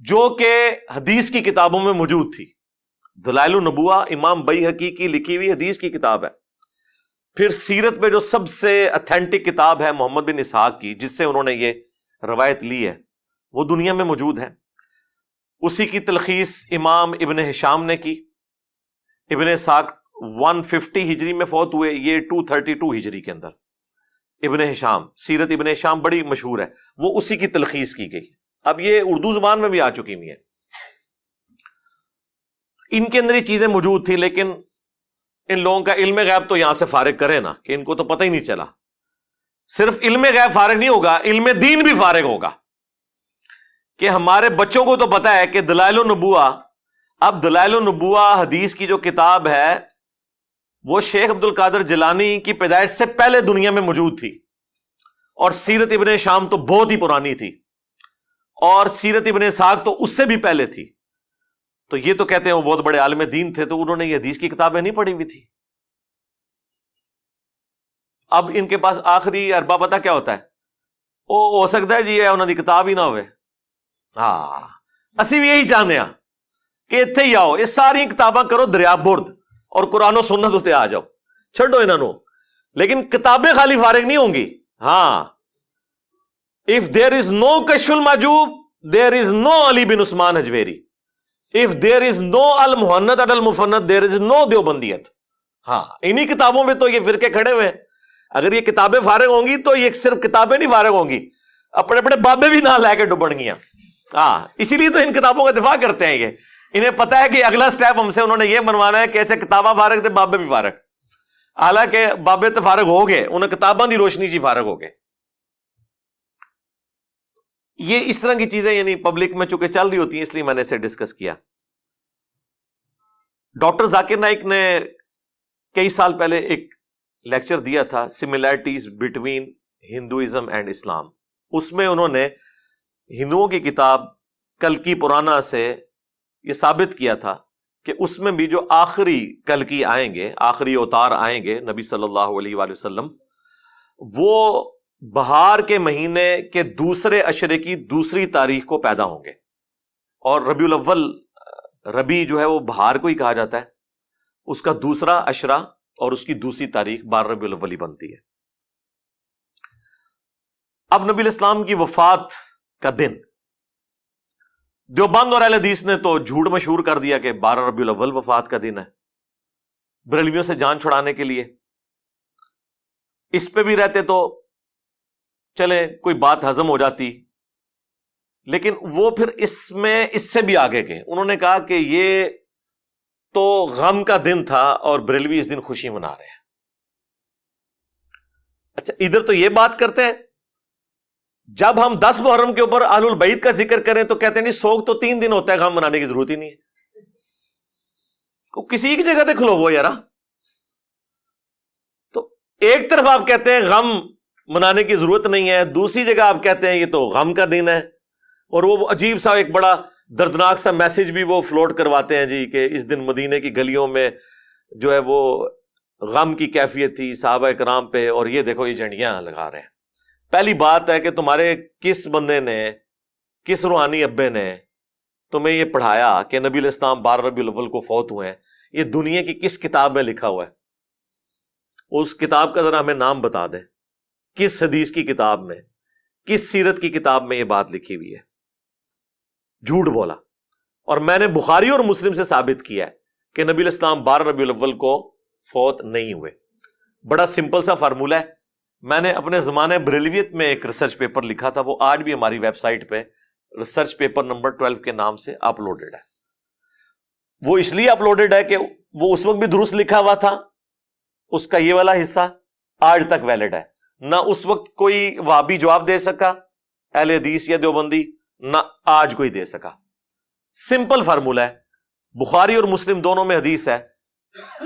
جو کہ حدیث کی کتابوں میں موجود تھی. دلائل النبوہ امام بیہقی کی لکھی ہوئی حدیث کی کتاب ہے. پھر سیرت میں جو سب سے اتھینٹک کتاب ہے محمد بن اسحاق کی، جس سے انہوں نے یہ روایت لی ہے، وہ دنیا میں موجود ہے. اسی کی تلخیص امام ابن ہشام نے کی. ابن اسحاق 150 ہجری میں فوت ہوئے، یہ 232 ہجری کے اندر. ابن ہشام، سیرت ابن ہشام بڑی مشہور ہے، وہ اسی کی تلخیص کی گئی. اب یہ اردو زبان میں بھی آ چکی ہوئی ہے. ان کے اندر یہ چیزیں موجود تھی، لیکن ان لوگوں کا علم غیب تو یہاں سے فارغ کرے نا، کہ ان کو تو پتہ ہی نہیں چلا. صرف علم غیب فارغ نہیں ہوگا، علم دین بھی فارغ ہوگا. کہ ہمارے بچوں کو تو پتا ہے کہ دلائل النبوہ، اب دلائل النبوہ حدیث کی جو کتاب ہے وہ شیخ عبد القادر جیلانی کی پیدائش سے پہلے دنیا میں موجود تھی، اور سیرت ابن شام تو بہت ہی پرانی تھی، اور سیرت ابن اسحاق تو اس سے بھی پہلے تھی. تو یہ تو کہتے ہیں وہ بہت بڑے عالم دین تھے، تو انہوں نے یہ حدیث کی کتابیں نہیں پڑھی ہوئی تھی. اب ان کے پاس آخری اربا پتہ کیا ہوتا ہے؟ وہ ہو سکتا ہے جی یہ انہوں نے کتاب ہی نہ ہوئے. ہاں اسی بھی یہی چاہنے ہاں کہ اتنے ہی آؤ، یہ ساری کتاباں کرو دریا برد اور قرآن و سنت اتنے آ جاؤ، چھڈو انہوں نے. لیکن کتابیں خالی فارغ نہیں ہوں گی. ہاں if there is no کشف al Mahjub there is no Ali bin Usman Hujwiri. if there is no المحنت Al Mufannad there is no دیوبندیت. ہاں انہی کتابوں میں تو یہ فرقے کھڑے ہوئے ہیں. اگر یہ کتابیں فارغ ہوں گی تو یہ صرف کتابیں نہیں فارغ ہوں گی، اپنے اپنے بابے بھی نہ لے کے ڈبڑ گیاں. ہاں اسی لیے تو ان کتابوں کا دفاع کرتے ہیں. یہ انہیں پتا ہے کہ اگلا سٹیپ ہم سے انہوں نے یہ بنوانا ہے کہ اچھا کتاباں فارغ تھے، بابے بھی فارغ. حالانکہ بابے تو فارغ ہو گئے، انہیں کتاباں دی روشنی سے فارغ ہو گئے. یہ اس طرح کی چیزیں یعنی پبلک میں چونکہ چل رہی ہوتی ہیں، اس لیے میں نے اسے ڈسکس کیا. ڈاکٹر ذاکر نائک نے کئی سال پہلے ایک لیکچر دیا تھا، سملیرٹیز بٹوین ہندوازم اینڈ اسلام. اس میں انہوں نے ہندوؤں کی کتاب کلکی پرانا سے یہ ثابت کیا تھا کہ اس میں بھی جو آخری کلکی آئیں گے، آخری اوتار آئیں گے نبی صلی اللہ علیہ وآلہ وسلم، وہ بہار کے مہینے کے دوسرے عشرے کی دوسری تاریخ کو پیدا ہوں گے. اور ربیع الاول، ربیع جو ہے وہ بہار کو ہی کہا جاتا ہے، اس کا دوسرا عشرہ اور اس کی دوسری تاریخ 12 ربیع الاول ہی بنتی ہے. اب نبی الاسلام کی وفات کا دن دیوبند اور اہل حدیث نے تو جھوٹ مشہور کر دیا کہ 12 ربیع الاول وفات کا دن ہے، بریلویوں سے جان چھڑانے کے لیے. اس پہ بھی رہتے تو چلے کوئی بات ہضم ہو جاتی، لیکن وہ پھر اس سے بھی آگے گئے. انہوں نے کہا کہ یہ تو غم کا دن تھا اور بریلوی اس دن خوشی منا رہے ہیں. اچھا ادھر تو یہ بات کرتے ہیں، جب ہم 10 محرم کے اوپر اہل البیت کا ذکر کریں تو کہتے ہیں نہیں سوگ تو 3 دن ہوتا ہے، غم منانے کی ضرورت ہی نہیں ہے. کسی کی جگہ کھلو وہ یار. تو ایک طرف آپ کہتے ہیں غم منانے کی ضرورت نہیں ہے، دوسری جگہ آپ کہتے ہیں یہ تو غم کا دن ہے. اور وہ عجیب سا ایک بڑا دردناک سا میسج بھی وہ فلوٹ کرواتے ہیں جی کہ اس دن مدینے کی گلیوں میں جو ہے وہ غم کی کیفیت تھی صحابہ کرام پہ، اور یہ دیکھو یہ جھنڈیاں لگا رہے ہیں. پہلی بات ہے کہ تمہارے کس بندے نے، کس روحانی ابے نے تمہیں یہ پڑھایا کہ نبی الاسلام 12 ربیع الاول کو فوت ہوئے ہیں؟ یہ دنیا کی کس کتاب میں لکھا ہوا ہے؟ اس کتاب کا ذرا ہمیں نام بتا دیں. کس حدیث کی کتاب میں، کس سیرت کی کتاب میں یہ بات لکھی ہوئی ہے؟ جھوٹ بولا. اور میں نے بخاری اور مسلم سے ثابت کیا ہے کہ نبی الاسلام 12 ربیع الاول کو فوت نہیں ہوئے. بڑا سمپل سا فارمولہ ہے. میں نے اپنے زمانے بریلویت میں ایک ریسرچ پیپر لکھا تھا، وہ آج بھی ہماری ویب سائٹ پہ ریسرچ پیپر نمبر 12 کے نام سے اپلوڈڈ ہے. وہ اس لیے اپلوڈڈ ہے کہ وہ اس وقت بھی درست لکھا ہوا تھا، اس کا یہ والا حصہ آج تک ویلڈ ہے. نہ اس وقت کوئی وہابی جواب دے سکا اہل حدیث یا دیوبندی، نہ آج کوئی دے سکا. سمپل فارمولہ ہے. بخاری اور مسلم دونوں میں حدیث ہے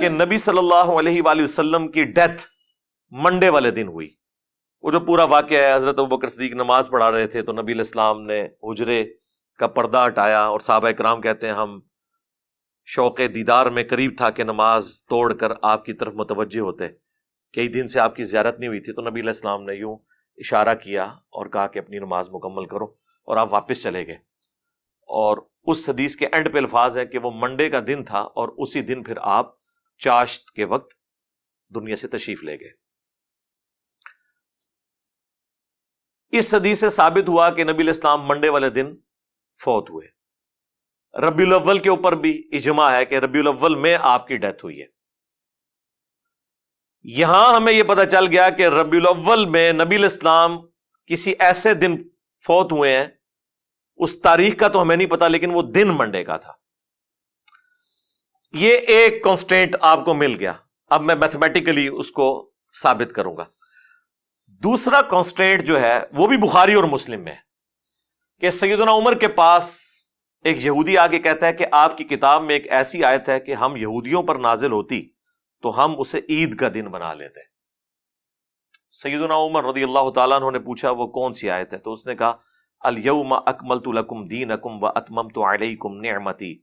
کہ نبی صلی اللہ علیہ وآلہ وسلم کی ڈیتھ منڈے والے دن ہوئی. وہ جو پورا واقعہ ہے، حضرت ابوبکر صدیق نماز پڑھا رہے تھے تو نبی الاسلام نے حجرے کا پردہ ہٹایا، اور صحابہ کرام کہتے ہیں ہم شوق دیدار میں قریب تھا کہ نماز توڑ کر آپ کی طرف متوجہ ہوتے. کئی دن سے آپ کی زیارت نہیں ہوئی تھی، تو نبی علیہ السلام نے یوں اشارہ کیا اور کہا کہ اپنی نماز مکمل کرو، اور آپ واپس چلے گئے. اور اس حدیث کے اینڈ پہ الفاظ ہیں کہ وہ منڈے کا دن تھا اور اسی دن پھر آپ چاشت کے وقت دنیا سے تشریف لے گئے. اس حدیث سے ثابت ہوا کہ نبی علیہ السلام منڈے والے دن فوت ہوئے. ربیع الاول کے اوپر بھی اجماع ہے کہ ربیع الاول میں آپ کی ڈیتھ ہوئی ہے. یہاں ہمیں یہ پتہ چل گیا کہ ربیع الاول میں نبی علیہ السلام کسی ایسے دن فوت ہوئے ہیں، اس تاریخ کا تو ہمیں نہیں پتا، لیکن وہ دن منڈے کا تھا. یہ ایک کانسٹینٹ آپ کو مل گیا. اب میں میتھمیٹیکلی اس کو ثابت کروں گا. دوسرا کانسٹینٹ جو ہے وہ بھی بخاری اور مسلم میں ہے کہ سیدنا عمر کے پاس ایک یہودی آگے کہتا ہے کہ آپ کی کتاب میں ایک ایسی آیت ہے کہ ہم یہودیوں پر نازل ہوتی تو ہم اسے عید کا دن بنا لیتے. سیدنا عمر رضی اللہ تعالیٰ عنہ نے پوچھا وہ کون سی آیت ہے؟ تو اس نے کہا الیوم اکملت لکم دینکم واتممت علیکم نعمتی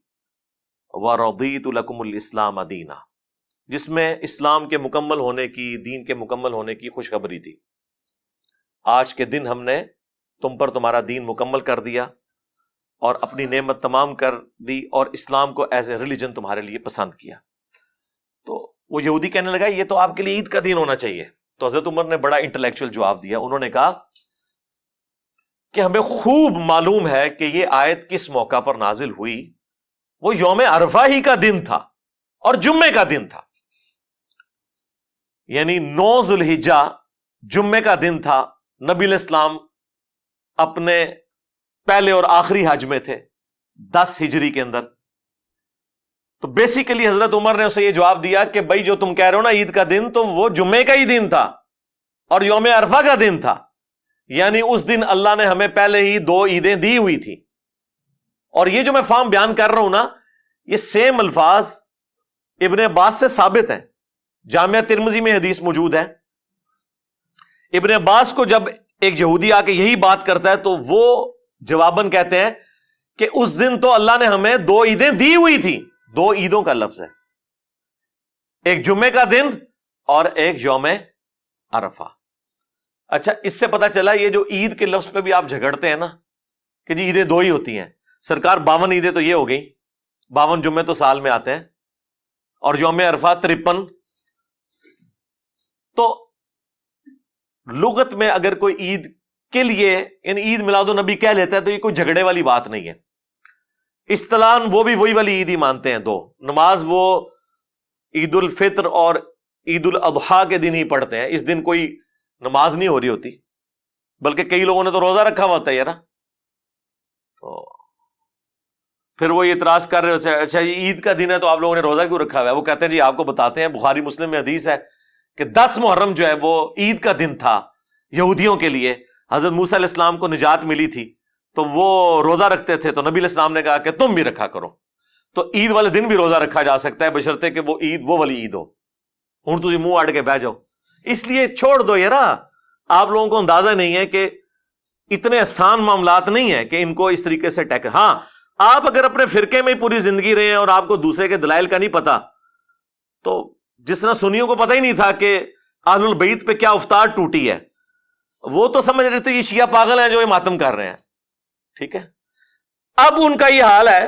ورضیت لکم الاسلام دینا، جس میں اسلام کے مکمل ہونے کی، دین کے مکمل ہونے کی خوشخبری تھی. آج کے دن ہم نے تم پر تمہارا دین مکمل کر دیا اور اپنی نعمت تمام کر دی اور اسلام کو ایز اے ریلیجن تمہارے لیے پسند کیا. تو وہ یہودی کہنے لگا یہ تو آپ کے لیے عید کا دن ہونا چاہیے. تو حضرت عمر نے بڑا انٹلیکچوئل جواب دیا. انہوں نے کہا کہ ہمیں خوب معلوم ہے کہ یہ آیت کس موقع پر نازل ہوئی. وہ یوم عرفہ ہی کا دن تھا اور جمعے کا دن تھا، یعنی 9 ذو الحجہ جمعے کا دن تھا. نبی علیہ السلام اپنے پہلے اور آخری حج میں تھے 10 ہجری کے اندر. تو بیسیکلی حضرت عمر نے اسے یہ جواب دیا کہ بھائی جو تم کہہ رہے ہو نا عید کا دن، تو وہ جمعے کا ہی دن تھا اور یوم عرفہ کا دن تھا. یعنی اس دن اللہ نے ہمیں پہلے ہی 2 عیدیں دی ہوئی تھی. اور یہ جو میں فارم بیان کر رہا ہوں نا، یہ سیم الفاظ ابن عباس سے ثابت ہیں. جامعہ ترمذی میں حدیث موجود ہے. ابن عباس کو جب ایک یہودی آ کے یہی بات کرتا ہے تو وہ جواباً کہتے ہیں کہ اس دن تو اللہ نے ہمیں 2 عیدیں دی ہوئی تھی. 2 عیدوں کا لفظ ہے، ایک جمعے کا دن اور ایک یوم عرفہ. اچھا، اس سے پتا چلا یہ جو عید کے لفظ پہ بھی آپ جھگڑتے ہیں نا کہ جی عیدیں 2 ہی ہوتی ہیں. سرکار 52 عیدیں تو یہ ہو گئی، 52 جمعے تو سال میں آتے ہیں، اور یوم عرفہ 53. تو لغت میں اگر کوئی عید کے لیے یعنی عید میلاد النبی کہہ لیتا ہے تو یہ کوئی جھگڑے والی بات نہیں ہے. اصطلاحاً وہ بھی وہی والی عید ہی مانتے ہیں. 2 نماز وہ عید الفطر اور عید الاضحیٰ کے دن ہی پڑھتے ہیں. اس دن کوئی نماز نہیں ہو رہی ہوتی، بلکہ کئی لوگوں نے تو روزہ رکھا ہوا ہوتا ہے یار. تو پھر وہ اعتراض کر رہے ہوتے ہیں اچھا یہ عید کا دن ہے تو آپ لوگوں نے روزہ کیوں رکھا ہوا ہے؟ وہ کہتے ہیں جی آپ کو بتاتے ہیں، بخاری مسلم میں حدیث ہے کہ 10 محرم جو ہے وہ عید کا دن تھا یہودیوں کے لیے. حضرت موسیٰ علیہ السلام کو نجات ملی تھی تو وہ روزہ رکھتے تھے، تو نبی علیہ السلام نے کہا کہ تم بھی رکھا کرو. تو عید والے دن بھی روزہ رکھا جا سکتا ہے بشرطے کہ وہ عید وہ والی عید ہو. ہوں تھی منہ اڑ کے بہ جاؤ. اس لیے چھوڑ دو یار، آپ لوگوں کو اندازہ نہیں ہے کہ اتنے آسان معاملات نہیں ہے کہ ان کو اس طریقے سے ٹیکل. ہاں، آپ اگر اپنے فرقے میں پوری زندگی رہے ہیں اور آپ کو دوسرے کے دلائل کا نہیں پتا، تو جس طرح سنیوں کو پتہ ہی نہیں تھا کہ اہل البیت پہ کیا افطار ٹوٹی ہے، وہ تو سمجھ رہے تھے یہ شیعہ پاگل ہیں جو یہ ماتم کر رہے ہیں. ٹھیک ہے، اب ان کا یہ حال ہے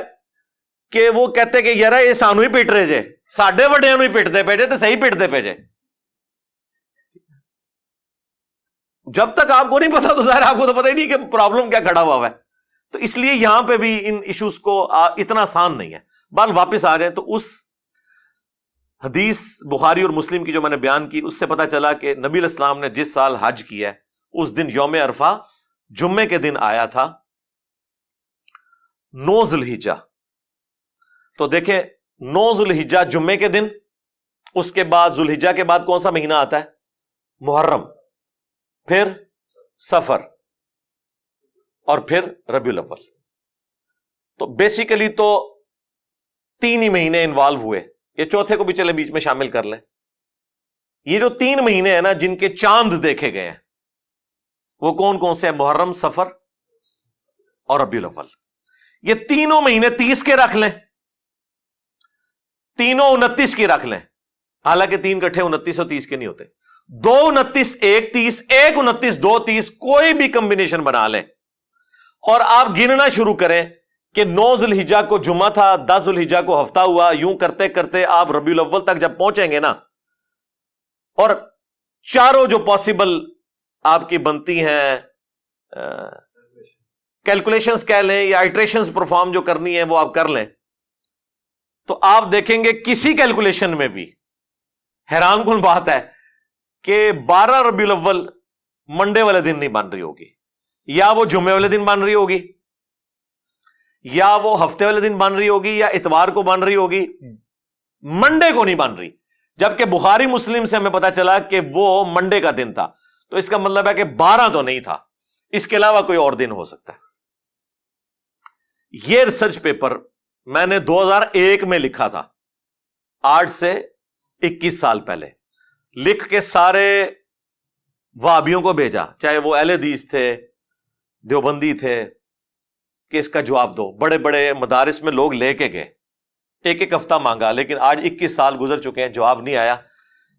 کہ وہ کہتے کہ یار یہ سانو ہی پیٹ رہے جے، ساڈے وڈیاں نو ہی پیٹتے پے جے تے صحیح پیٹتے پے جے. جب تک آپ کو نہیں پتا تو ظاہر آپ کو تو پتہ ہی نہیں کہ پرابلم کیا کھڑا ہوا ہے. تو اس لیے یہاں پہ بھی ان ایشوز کو اتنا آسان نہیں ہے. بال واپس آ جائیں تو اس حدیث بخاری اور مسلم کی جو میں نے بیان کی، اس سے پتا چلا کہ نبی علیہ السلام نے جس سال حج کیا ہے اس دن یوم عرفہ جمعے کے دن آیا تھا 9 ذو الحجہ. تو دیکھیں 9 ذو الحجہ جمعے کے دن، اس کے بعد ذو الحجہ کے بعد کون سا مہینہ آتا ہے؟ محرم، پھر سفر، اور پھر ربیع الاول. تو بیسیکلی تو 3 ہی مہینے انوالو ہوئے. یہ چوتھے کو بھی چلے بیچ میں شامل کر لیں. یہ جو 3 مہینے ہیں نا جن کے چاند دیکھے گئے ہیں وہ کون کون سے ہیں؟ محرم، سفر اور ربیع الاول. یہ تینوں مہینے 30 کے رکھ لیں، تینوں 29 کے رکھ لیں. حالانکہ 3 کٹھے 29 اور 30 کے نہیں ہوتے. 2 29 1 30 1 29 2 30 کوئی بھی کمبینیشن بنا لیں اور آپ گننا شروع کریں کہ 9 ذوالحجہ کو جمعہ تھا، 10 ذوالحجہ کو ہفتہ ہوا، یوں کرتے کرتے آپ ربیع الاول تک جب پہنچیں گے نا، اور چاروں جو پاسبل آپ کی بنتی ہیں کیلکولیشنز کہہ لیں یا آئٹریشنز پرفارم جو کرنی ہے وہ آپ کر لیں، تو آپ دیکھیں گے کسی کیلکولیشن میں بھی حیران کن بات ہے کہ 12 ربیع الاول منڈے والے دن نہیں بن رہی ہوگی، یا وہ جمعے والے دن بن رہی ہوگی، یا وہ ہفتے والے دن بن رہی ہوگی، یا اتوار کو بن رہی ہوگی، منڈے کو نہیں بن رہی، جبکہ بخاری مسلم سے ہمیں پتا چلا کہ وہ منڈے کا دن تھا، تو اس کا مطلب ہے کہ 12 تو نہیں تھا، اس کے علاوہ کوئی اور دن ہو سکتا ہے۔ یہ ریسرچ پیپر میں نے 2001 میں لکھا تھا، 8 سے 21 سال پہلے، لکھ کے سارے وہابیوں کو بھیجا، چاہے وہ اہل حدیث تھے، دیوبندی تھے، کہ اس کا جواب دو۔ بڑے بڑے مدارس میں لوگ لے کے گئے، ایک ایک ہفتہ مانگا، لیکن آج 21 سال گزر چکے ہیں، جواب نہیں آیا۔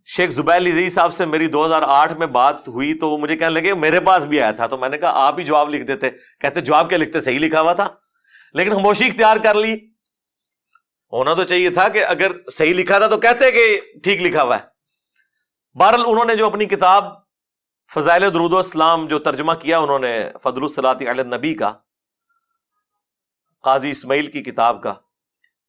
شیخ زبیر لذیذ صاحب سے میری 2008 میں بات ہوئی تو وہ مجھے کہنے لگے میرے پاس بھی آیا تھا، تو میں نے کہا آپ ہی جواب لکھ دیتے۔ کہتے جواب کیا لکھتے، صحیح لکھا ہوا تھا، لیکن خاموشی اختیار کر لی۔ ہونا تو چاہیے تھا کہ اگر صحیح لکھا تھا تو کہتے کہ ٹھیک لکھا ہوا ہے۔ بہرحال انہوں نے جو اپنی کتاب فضائل درود و اسلام جو ترجمہ کیا انہوں نے فضل الصلاۃ علی النبی کا، قاضی اسماعیل کی کتاب کا،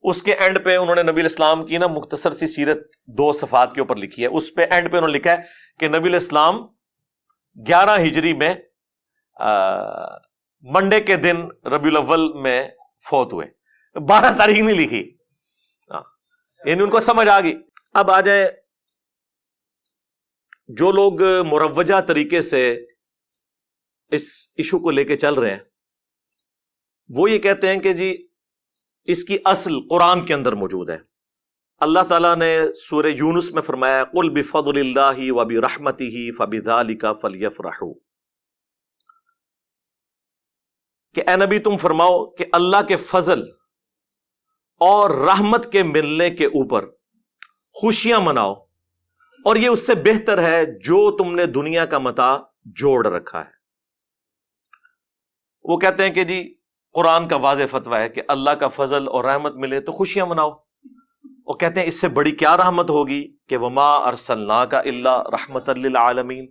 اس کے اینڈ پہ انہوں نے نبی الاسلام کی نا مختصر سی سیرت 2 صفحات کے اوپر لکھی ہے۔ اس پہ اینڈ پہ انہوں نے لکھا ہے کہ نبی الاسلام 11 ہجری میں منڈے کے دن ربیع الاول میں فوت ہوئے، 12 تاریخ نہیں لکھی، یعنی ان کو سمجھ آ گئی۔ اب آ جائیں جو لوگ مروجہ طریقے سے اس ایشو کو لے کے چل رہے ہیں، وہ یہ کہتے ہیں کہ جی اس کی اصل قرآن کے اندر موجود ہے۔ اللہ تعالیٰ نے سورہ یونس میں فرمایا قُلْ بِفَضْلِ اللَّهِ وَبِرَحْمَتِهِ فَبِذَلِكَ فَلْيَفْرَحُوا، کہ اے نبی تم فرماؤ کہ اللہ کے فضل اور رحمت کے ملنے کے اوپر خوشیاں مناؤ، اور یہ اس سے بہتر ہے جو تم نے دنیا کا متاع جوڑ رکھا ہے۔ وہ کہتے ہیں کہ جی قرآن کا واضح فتویٰ ہے کہ اللہ کا فضل اور رحمت ملے تو خوشیاں مناؤ۔ وہ کہتے ہیں اس سے بڑی کیا رحمت ہوگی کہ وما ارسلناک الا رحمت للعالمین،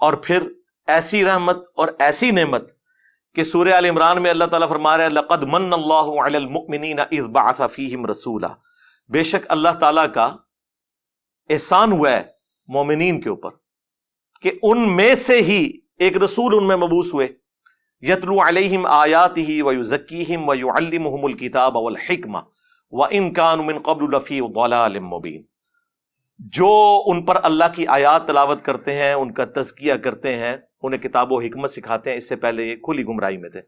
اور پھر ایسی رحمت اور ایسی نعمت کہ سورہ آل عمران میں اللہ تعالیٰ فرما رہا ہے لقد من اللہ علی المؤمنین اذ بعث فیہم رسولا، بے شک اللہ تعالیٰ کا احسان ہوا ہے مومنین کے اوپر کہ ان میں سے ہی ایک رسول ان میں مبعوث ہوئے، یتلو علیہم آیاتہ ویزکیہم ویعلمہم الکتاب والحکمہ وان کانوا من قبل لفی ضلال مبین، جو ان پر اللہ کی آیات تلاوت کرتے ہیں، ان کا تزکیہ کرتے ہیں، انہیں کتاب و حکمت سکھاتے ہیں، اس سے پہلے یہ کھلی گمراہی میں تھے۔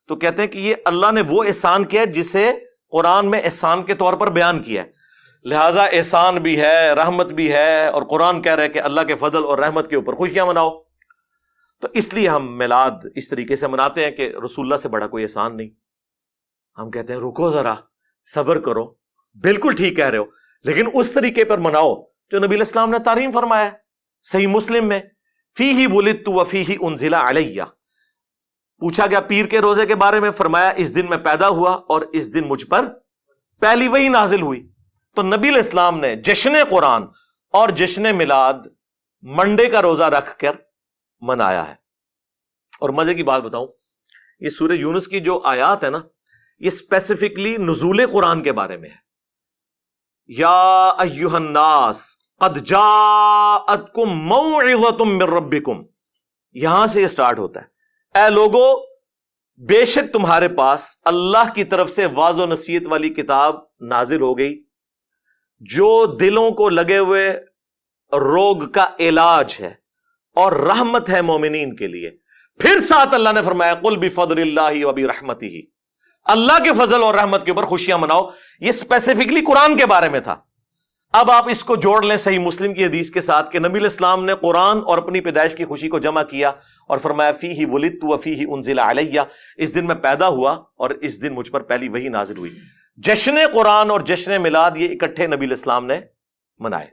تو کہتے ہیں کہ یہ اللہ نے وہ احسان کیا ہے جسے قرآن میں احسان کے طور پر بیان کیا ہے، لہٰذا احسان بھی ہے، رحمت بھی ہے، اور قرآن کہہ رہا ہے کہ اللہ کے فضل اور رحمت کے اوپر خوشیاں مناؤ۔ تو اس لیے ہم میلاد اس طریقے سے مناتے ہیں کہ رسول اللہ سے بڑا کوئی احسان نہیں۔ ہم کہتے ہیں رکو ذرا، صبر کرو، بالکل ٹھیک کہہ رہے ہو، لیکن اس طریقے پر مناؤ جو نبی علیہ السلام نے تعلیم فرمایا ہے۔ صحیح مسلم میں فیہ ولدت وفیہ انزل علیہ، پوچھا گیا پیر کے روزے کے بارے میں، فرمایا اس دن میں پیدا ہوا اور اس دن مجھ پر پہلی وحی نازل ہوئی۔ تو نبی علیہ السلام نے جشن قرآن اور جشن میلاد منڈے کا روزہ رکھ کر منایا ہے۔ اور مزے کی بات بتاؤں، یہ سورہ یونس کی جو آیات ہے نا، یہ اسپیسیفکلی نزول قرآن کے بارے میں ہے۔ یا ایھا الناس قد جاءتکم موعظۃ من ربکم، یہاں سے یہ سٹارٹ ہوتا ہے، اے لوگو بے شک تمہارے پاس اللہ کی طرف سے واضح و نصیحت والی کتاب نازل ہو گئی جو دلوں کو لگے ہوئے روگ کا علاج ہے اور رحمت ہے مومنین کے لیے۔ پھر ساتھ اللہ نے فرمایا قل بفضل اللہ وبرحمتہ، اللہ کے فضل اور رحمت کے اوپر خوشیاں مناؤ۔ یہ اسپیسیفکلی قرآن کے بارے میں تھا۔ اب آپ اس کو جوڑ لیں صحیح مسلم کی حدیث کے ساتھ کہ نبی علیہ السلام نے قرآن اور اپنی پیدائش کی خوشی کو جمع کیا اور فرمایا فیہ ولدت وفیہ انزل علیہ، اس دن میں پیدا ہوا اور اس دن مجھ پر پہلی وحی نازل ہوئی۔ جشن قرآن اور جشن میلاد یہ اکٹھے نبی علیہ السلام نے منائے۔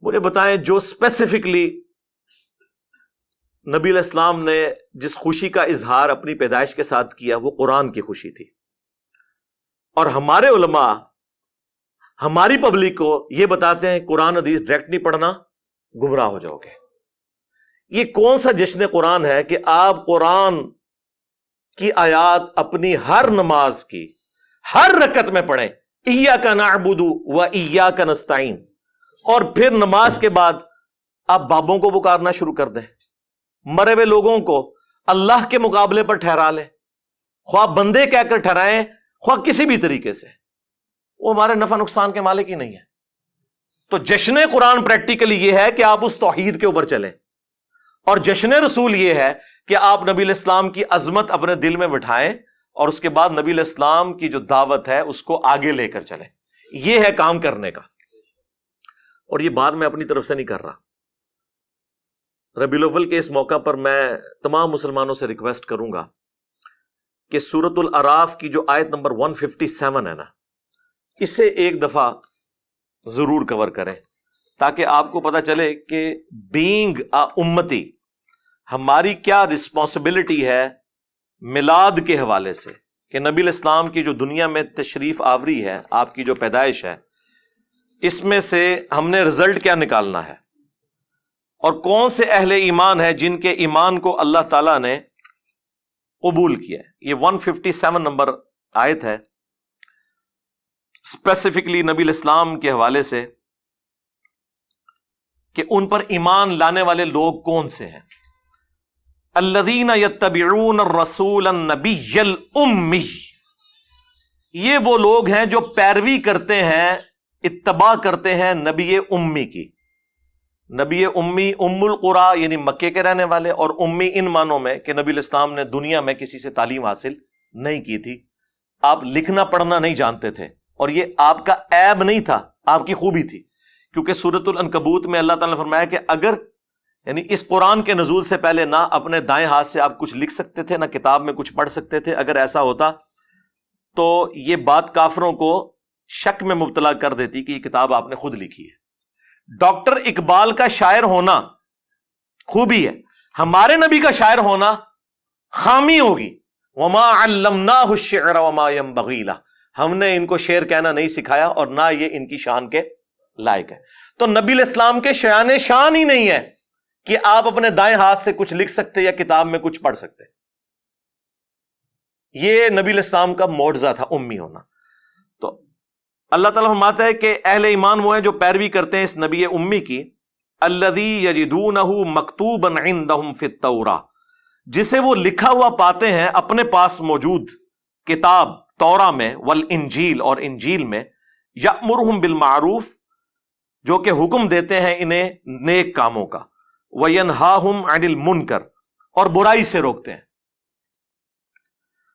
مجھے بتائیں جو اسپیسیفکلی نبی علیہ السلام نے جس خوشی کا اظہار اپنی پیدائش کے ساتھ کیا وہ قرآن کی خوشی تھی، اور ہمارے علماء ہماری پبلک کو یہ بتاتے ہیں قرآن حدیث ڈائریکٹ نہیں پڑھنا، گمراہ ہو جاؤ گے۔ یہ کون سا جشن قرآن ہے کہ آپ قرآن کی آیات اپنی ہر نماز کی ہر رکعت میں پڑھیں، ایاک نعبد و ایاک نستعین، اور پھر نماز کے بعد آپ بابوں کو پکارنا شروع کر دیں، مرے ہوئے لوگوں کو اللہ کے مقابلے پر ٹھہرا لیں، خواہ بندے کہہ کر ٹھہرائیں خواہ کسی بھی طریقے سے، وہ ہمارے نفع نقصان کے مالک ہی نہیں ہے۔ تو جشن قرآن پریکٹیکلی یہ ہے کہ آپ اس توحید کے اوپر چلیں، اور جشن رسول یہ ہے کہ آپ نبی علیہ السلام کی عظمت اپنے دل میں بٹھائیں، اور اس کے بعد نبی علیہ السلام کی جو دعوت ہے اس کو آگے لے کر چلیں۔ یہ ہے کام کرنے کا، اور یہ بات میں اپنی طرف سے نہیں کر رہا۔ ربیع الاول کے اس موقع پر میں تمام مسلمانوں سے ریکویسٹ کروں گا کہ سورۃ الاعراف کی جو آیت نمبر 157 ہے نا، اسے ایک دفعہ ضرور کور کریں، تاکہ آپ کو پتا چلے کہ بینگ امتی ہماری کیا رسپانسبلٹی ہے میلاد کے حوالے سے، کہ نبی علیہ السلام کی جو دنیا میں تشریف آوری ہے، آپ کی جو پیدائش ہے، اس میں سے ہم نے رزلٹ کیا نکالنا ہے، اور کون سے اہل ایمان ہیں جن کے ایمان کو اللہ تعالیٰ نے قبول کیا ہے۔ یہ 157 نمبر آیت ہے، اسپیسیفکلی نبی علیہ السلام کے حوالے سے کہ ان پر ایمان لانے والے لوگ کون سے ہیں۔ الذین یتبعون الرسول النبی الامی، یہ وہ لوگ ہیں جو پیروی کرتے ہیں، اتباع کرتے ہیں نبی امی کی۔ نبی امی ام القری یعنی مکے کے رہنے والے، اور امی ان معنوں میں کہ نبی علیہ السلام نے دنیا میں کسی سے تعلیم حاصل نہیں کی تھی، آپ لکھنا پڑھنا نہیں جانتے تھے، اور یہ آپ کا عیب نہیں تھا، آپ کی خوبی تھی، کیونکہ سورۃ العنکبوت میں اللہ تعالیٰ نے فرمایا کہ اگر یعنی اس قرآن کے نزول سے پہلے نہ اپنے دائیں ہاتھ سے آپ کچھ لکھ سکتے تھے، نہ کتاب میں کچھ پڑھ سکتے تھے، اگر ایسا ہوتا تو یہ بات کافروں کو شک میں مبتلا کر دیتی کہ یہ کتاب آپ نے خود لکھی ہے۔ ڈاکٹر اقبال کا شاعر ہونا خوبی ہے، ہمارے نبی کا شاعر ہونا خامی ہوگی۔ وما علمناہ الشعر وما ينبغی لہ، ہم نے ان کو شعر کہنا نہیں سکھایا، اور نہ یہ ان کی شان کے لائق ہے۔ تو نبی علیہ السلام کے شان شان ہی نہیں ہے کہ آپ اپنے دائیں ہاتھ سے کچھ لکھ سکتے یا کتاب میں کچھ پڑھ سکتے۔ یہ نبی علیہ السلام کا معجزہ تھا امی ہونا۔ تو اللہ تعالیٰ فرماتا ہے کہ اہل ایمان وہ ہیں جو پیروی کرتے ہیں اس نبی امی کی، الذی یجدونہ مکتوبا عندہم فی التوراۃ، جسے وہ لکھا ہوا پاتے ہیں اپنے پاس موجود کتاب توراہ میں، والانجیل اور انجیل میں، یأمرہم بالمعروف، جو کہ حکم دیتے ہیں انہیں نیک کاموں کا، وینہاہم عن المنکر، اور برائی سے روکتے ہیں،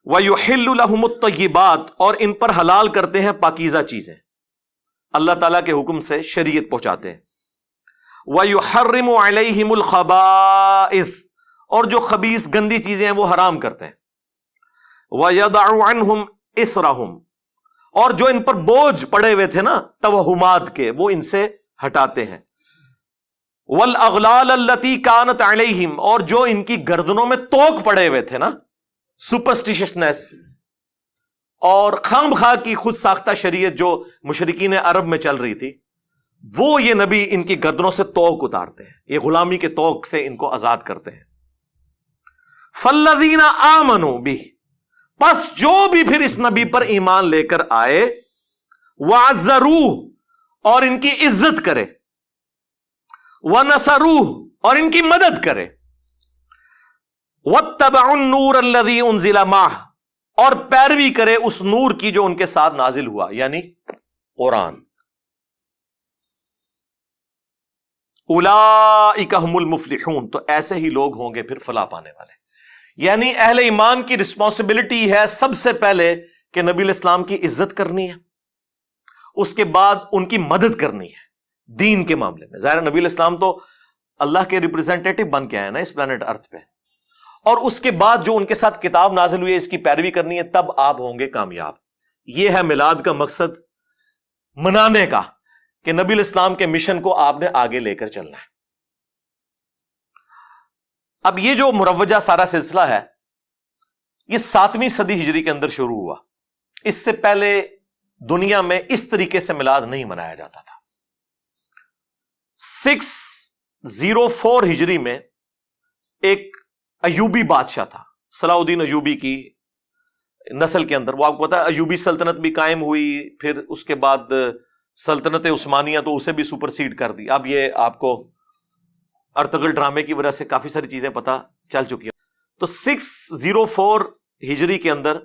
وَيُحِلُّ لَهُمُ الطَّيِّبَاتِ، اور ان پر حلال کرتے ہیں پاکیزہ چیزیں، اللہ تعالیٰ کے حکم سے شریعت پہنچاتے ہیں، وَيُحَرِّمُ عَلَيْهِمُ الْخَبَائِثِ، اور جو خبیث گندی چیزیں ہیں وہ حرام کرتے ہیں، وَيَضَعُ عَنْهُمْ إِصْرَهُمْ، اور جو ان پر بوجھ پڑے ہوئے تھے نا توہمات کے، وہ ان سے ہٹاتے ہیں، وَالْأَغْلَالَ الَّتِي كَانَتْ عَلَيْهِمْ، اور جو ان کی گردنوں میں توق پڑے ہوئے تھے نا، سپرسٹیشنس اور خام خواہ کی خود ساختہ شریعت جو مشرکین عرب میں چل رہی تھی، وہ یہ نبی ان کی گردنوں سے توق اتارتے ہیں، یہ غلامی کے توق سے ان کو آزاد کرتے ہیں۔ فَالَّذِينَ آمَنُوا بِهِ، پس جو بھی پھر اس نبی پر ایمان لے کر آئے، وَعَزَّرُوهُ، اور ان کی عزت کرے، وَنَصَرُوهُ، اور ان کی مدد کرے، وَاتَّبَعُوا النُّورَ الَّذِي أُنزِلَ مَعَهُ، اور پیروی کرے اس نور کی جو ان کے ساتھ نازل ہوا، یعنی قرآن۔ اولئک هم المفلحون، تو ایسے ہی لوگ ہوں گے پھر فلاح پانے والے۔ یعنی اہل ایمان کی رسپانسبلٹی ہے سب سے پہلے کہ نبی علیہ السلام کی عزت کرنی ہے، اس کے بعد ان کی مدد کرنی ہے دین کے معاملے میں۔ ظاہر نبی علیہ السلام تو اللہ کے ریپرزینٹیٹو بن کے آئے نا اس پلانٹ ارتھ پہ، اور اس کے بعد جو ان کے ساتھ کتاب نازل ہوئی ہے اس کی پیروی کرنی ہے، تب آپ ہوں گے کامیاب۔ یہ ہے میلاد کا مقصد منانے کا، کہ نبی علیہ السلام کے مشن کو آپ نے آگے لے کر چلنا ہے۔ اب یہ جو مروجہ سارا سلسلہ ہے یہ 7ویں صدی ہجری کے اندر شروع ہوا. اس سے پہلے دنیا میں اس طریقے سے میلاد نہیں منایا جاتا تھا. 604 ہجری میں ایک ایوبی بادشاہ تھا, صلاح الدین ایوبی کی نسل کے اندر. وہ آپ کو پتا ہے ایوبی سلطنت بھی قائم ہوئی, پھر اس کے بعد سلطنت عثمانیہ تو اسے بھی سپرسیڈ کر دی. اب یہ آپ کو ارطغرل ڈرامے کی وجہ سے کافی ساری چیزیں پتہ چل چکی ہیں. تو 604 ہجری کے اندر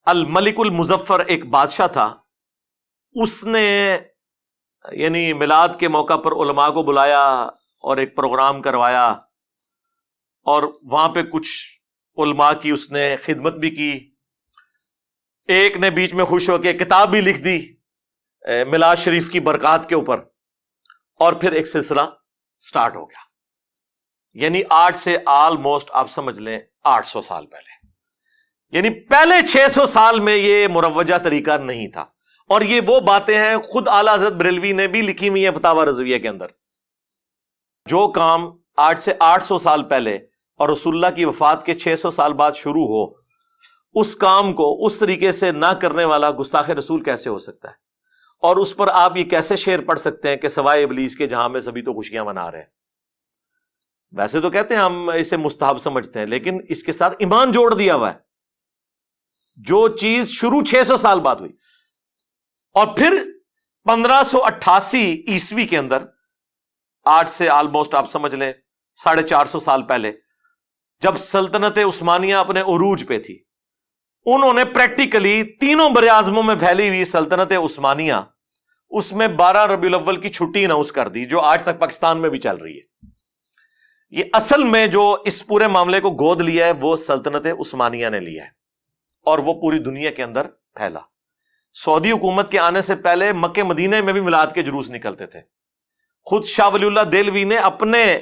الملک المظفر ایک بادشاہ تھا, اس نے یعنی میلاد کے موقع پر علماء کو بلایا اور ایک پروگرام کروایا, اور وہاں پہ کچھ علماء کی اس نے خدمت بھی کی. ایک نے بیچ میں خوش ہو کے کتاب بھی لکھ دی میلاد شریف کی برکات کے اوپر, اور پھر ایک سلسلہ سٹارٹ ہو گیا. یعنی آج سے آلموسٹ آپ سمجھ لیں 800 سال پہلے, یعنی پہلے 600 سال میں یہ مروجہ طریقہ نہیں تھا. اور یہ وہ باتیں ہیں خود اعلیٰ حضرت بریلوی نے بھی لکھی ہوئی ہیں فتاوی رضویہ کے اندر. جو کام آج سے 800 سال پہلے اور رسول اللہ کی وفات کے 600 سال بعد شروع ہو, اس کام کو اس طریقے سے نہ کرنے والا گستاخ رسول کیسے ہو سکتا ہے؟ اور اس پر آپ یہ کیسے شعر پڑھ سکتے ہیں کہ سوائے ابلیس کے جہاں میں سبھی تو خوشیاں منا رہے ہیں؟ ویسے تو کہتے ہیں ہم اسے مستحب سمجھتے ہیں, لیکن اس کے ساتھ ایمان جوڑ دیا ہوا ہے. جو چیز شروع 600 سال بعد ہوئی, اور پھر 1588 عیسوی کے اندر, آج سے آلموسٹ آپ سمجھ لیں 450 سال پہلے, جب سلطنت عثمانیہ اپنے عروج پہ تھی, انہوں نے پریکٹیکلی تینوں براعظموں میں پھیلی ہوئی سلطنت عثمانیہ اس میں 12 ربیع الاول کی چھٹی اناؤنس کر دی, جو آج تک پاکستان میں بھی چل رہی ہے. یہ اصل میں جو اس پورے معاملے کو گود لیا ہے وہ سلطنت عثمانیہ نے لیا ہے, اور وہ پوری دنیا کے اندر پھیلا. سعودی حکومت کے آنے سے پہلے مکہ مدینے میں بھی میلاد کے جلوس نکلتے تھے. خود شاہ ولی اللہ دہلوی نے اپنے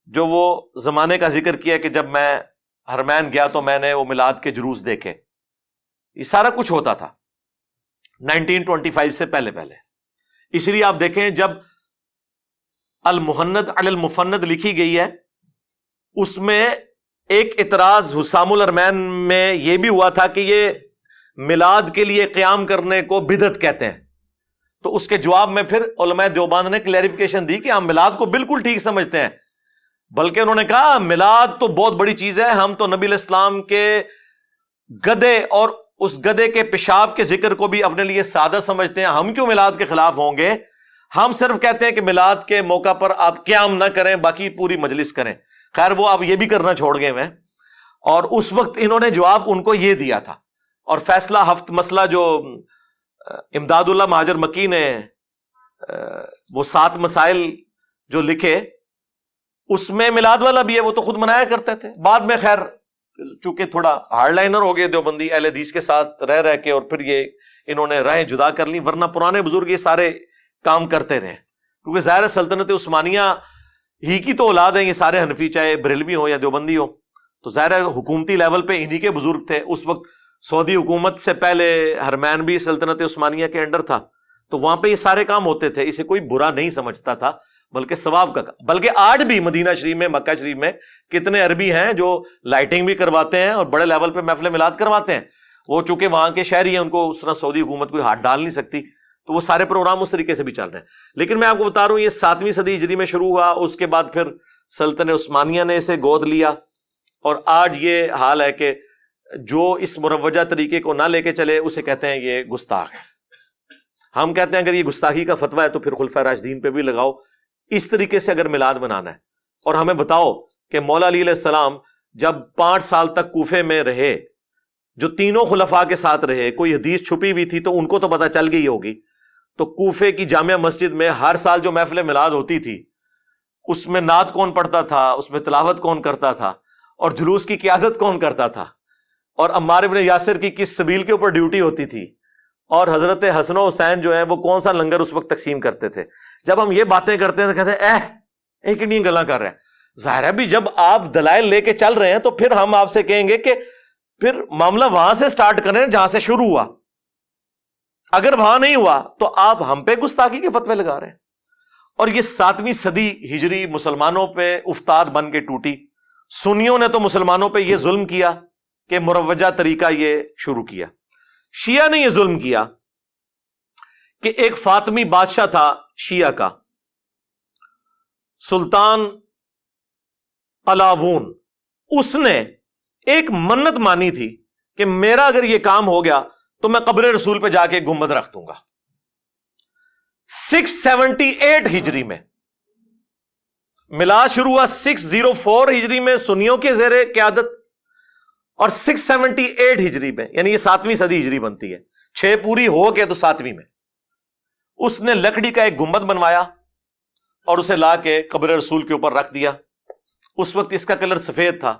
جو وہ زمانے کا ذکر کیا کہ جب میں حرمین گیا تو میں نے وہ میلاد کے جلوس دیکھے. یہ سارا کچھ ہوتا تھا 1925 سے پہلے. اس لیے آپ دیکھیں جب المحند علی المفند لکھی گئی ہے, اس میں ایک اعتراض حسام الارمین میں یہ بھی ہوا تھا کہ یہ میلاد کے لیے قیام کرنے کو بدعت کہتے ہیں. تو اس کے جواب میں پھر علماء دیوبند نے کلیریفیکیشن دی کہ ہم میلاد کو بالکل ٹھیک سمجھتے ہیں, بلکہ انہوں نے کہا میلاد تو بہت بڑی چیز ہے, ہم تو نبی علیہ السلام کے گدے اور اس گدے کے پیشاب کے ذکر کو بھی اپنے لیے سادہ سمجھتے ہیں, ہم کیوں میلاد کے خلاف ہوں گے؟ ہم صرف کہتے ہیں کہ میلاد کے موقع پر آپ قیام نہ کریں, باقی پوری مجلس کریں. خیر وہ آپ یہ بھی کرنا چھوڑ گئے ہیں. اور اس وقت انہوں نے جواب ان کو یہ دیا تھا, اور فیصلہ ہفت مسئلہ جو امداد اللہ مہاجر مکی نے وہ 7 مسائل جو لکھے, اس میں میلاد والا بھی ہے, وہ تو خود منایا کرتے تھے. بعد میں خیر چونکہ تھوڑا ہارڈ لائنر ہو گئے دیوبندی اہل حدیث کے ساتھ رہ کے, اور پھر یہ انہوں نے راہیں جدا کر لی, ورنہ پرانے بزرگ یہ سارے کام کرتے رہے. کیونکہ ظاہر سلطنت عثمانیہ ہی کی تو اولاد ہیں یہ سارے حنفی, چاہے بریلوی ہو یا دیوبندی ہو, تو ظاہر حکومتی لیول پہ انہی کے بزرگ تھے. اس وقت سعودی حکومت سے پہلے حرمین بھی سلطنت عثمانیہ کے انڈر تھا, تو وہاں پہ یہ سارے کام ہوتے تھے. اسے کوئی برا نہیں سمجھتا تھا, بلکہ ثواب کا. بلکہ آج بھی مدینہ شریف میں, مکہ شریف میں کتنے عربی ہیں جو لائٹنگ بھی کرواتے ہیں اور بڑے لیول پہ محفل میلاد کرواتے ہیں. وہ چونکہ وہاں کے شہری ہیں, ان کو اس طرح سعودی حکومت کوئی ہاتھ ڈال نہیں سکتی, تو وہ سارے پروگرام اس طریقے سے بھی چل رہے ہیں. لیکن میں آپ کو بتا رہا ہوں یہ 7ویں صدی ہجری میں شروع ہوا, اس کے بعد پھر سلطنت عثمانیہ نے اسے گود لیا, اور آج یہ حال ہے کہ جو اس مروجہ طریقے کو نہ لے کے چلے اسے کہتے ہیں یہ گستاخ ہے. ہم کہتے ہیں اگر یہ گستاخی کا فتویٰ ہے تو پھر خلفائے راشدین پہ بھی لگاؤ. اس طریقے سے اگر میلاد منانا ہے, اور ہمیں بتاؤ کہ مولا علی علیہ السلام جب 5 سال تک کوفے میں رہے, جو تینوں خلفاء کے ساتھ رہے, کوئی حدیث چھپی ہوئی تھی تو ان کو تو پتہ چل گئی ہوگی. تو کوفے کی جامع مسجد میں ہر سال جو محفل میلاد ہوتی تھی, اس میں نعت کون پڑھتا تھا, اس میں تلاوت کون کرتا تھا, اور جلوس کی قیادت کون کرتا تھا, اور عمار بن یاسر کی کس سبیل کے اوپر ڈیوٹی ہوتی تھی, اور حضرت حسن و حسین جو ہیں وہ کون سا لنگر اس وقت تقسیم کرتے تھے. جب ہم یہ باتیں کرتے ہیں تو کہتے ہیں ایک انڈین گلا کر رہے ہیں. ظاہر ہے بھی جب آپ دلائل لے کے چل رہے ہیں تو پھر ہم آپ سے کہیں گے کہ پھر معاملہ وہاں سے سٹارٹ کریں جہاں سے شروع ہوا. اگر وہاں نہیں ہوا تو آپ ہم پہ گستاخی کے فتوے لگا رہے ہیں. اور یہ 7ویں صدی ہجری مسلمانوں پہ افتاد بن کے ٹوٹی, سنیوں نے تو مسلمانوں پہ یہ ظلم کیا کہ مروجہ طریقہ یہ شروع کیا. شیعہ نے یہ ظلم کیا کہ ایک فاطمی بادشاہ تھا شیعہ کا، سلطان قلاوون. اس نے ایک منت مانی تھی کہ میرا اگر یہ کام ہو گیا تو میں قبر رسول پہ جا کے گنبد رکھ دوں گا. 678 ہجری میں میلاد شروع ہوا، 604 ہجری میں سنیوں کے زیر قیادت، اور 678 ہجری میں، یعنی یہ 7ویں صدی ہجری بنتی ہے، 6 پوری ہو کے تو 7ویں میں اس نے لکڑی کا ایک گنبد بنوایا اور اسے لا کے قبر رسول کے اوپر رکھ دیا. اس وقت اس کا کلر سفید تھا،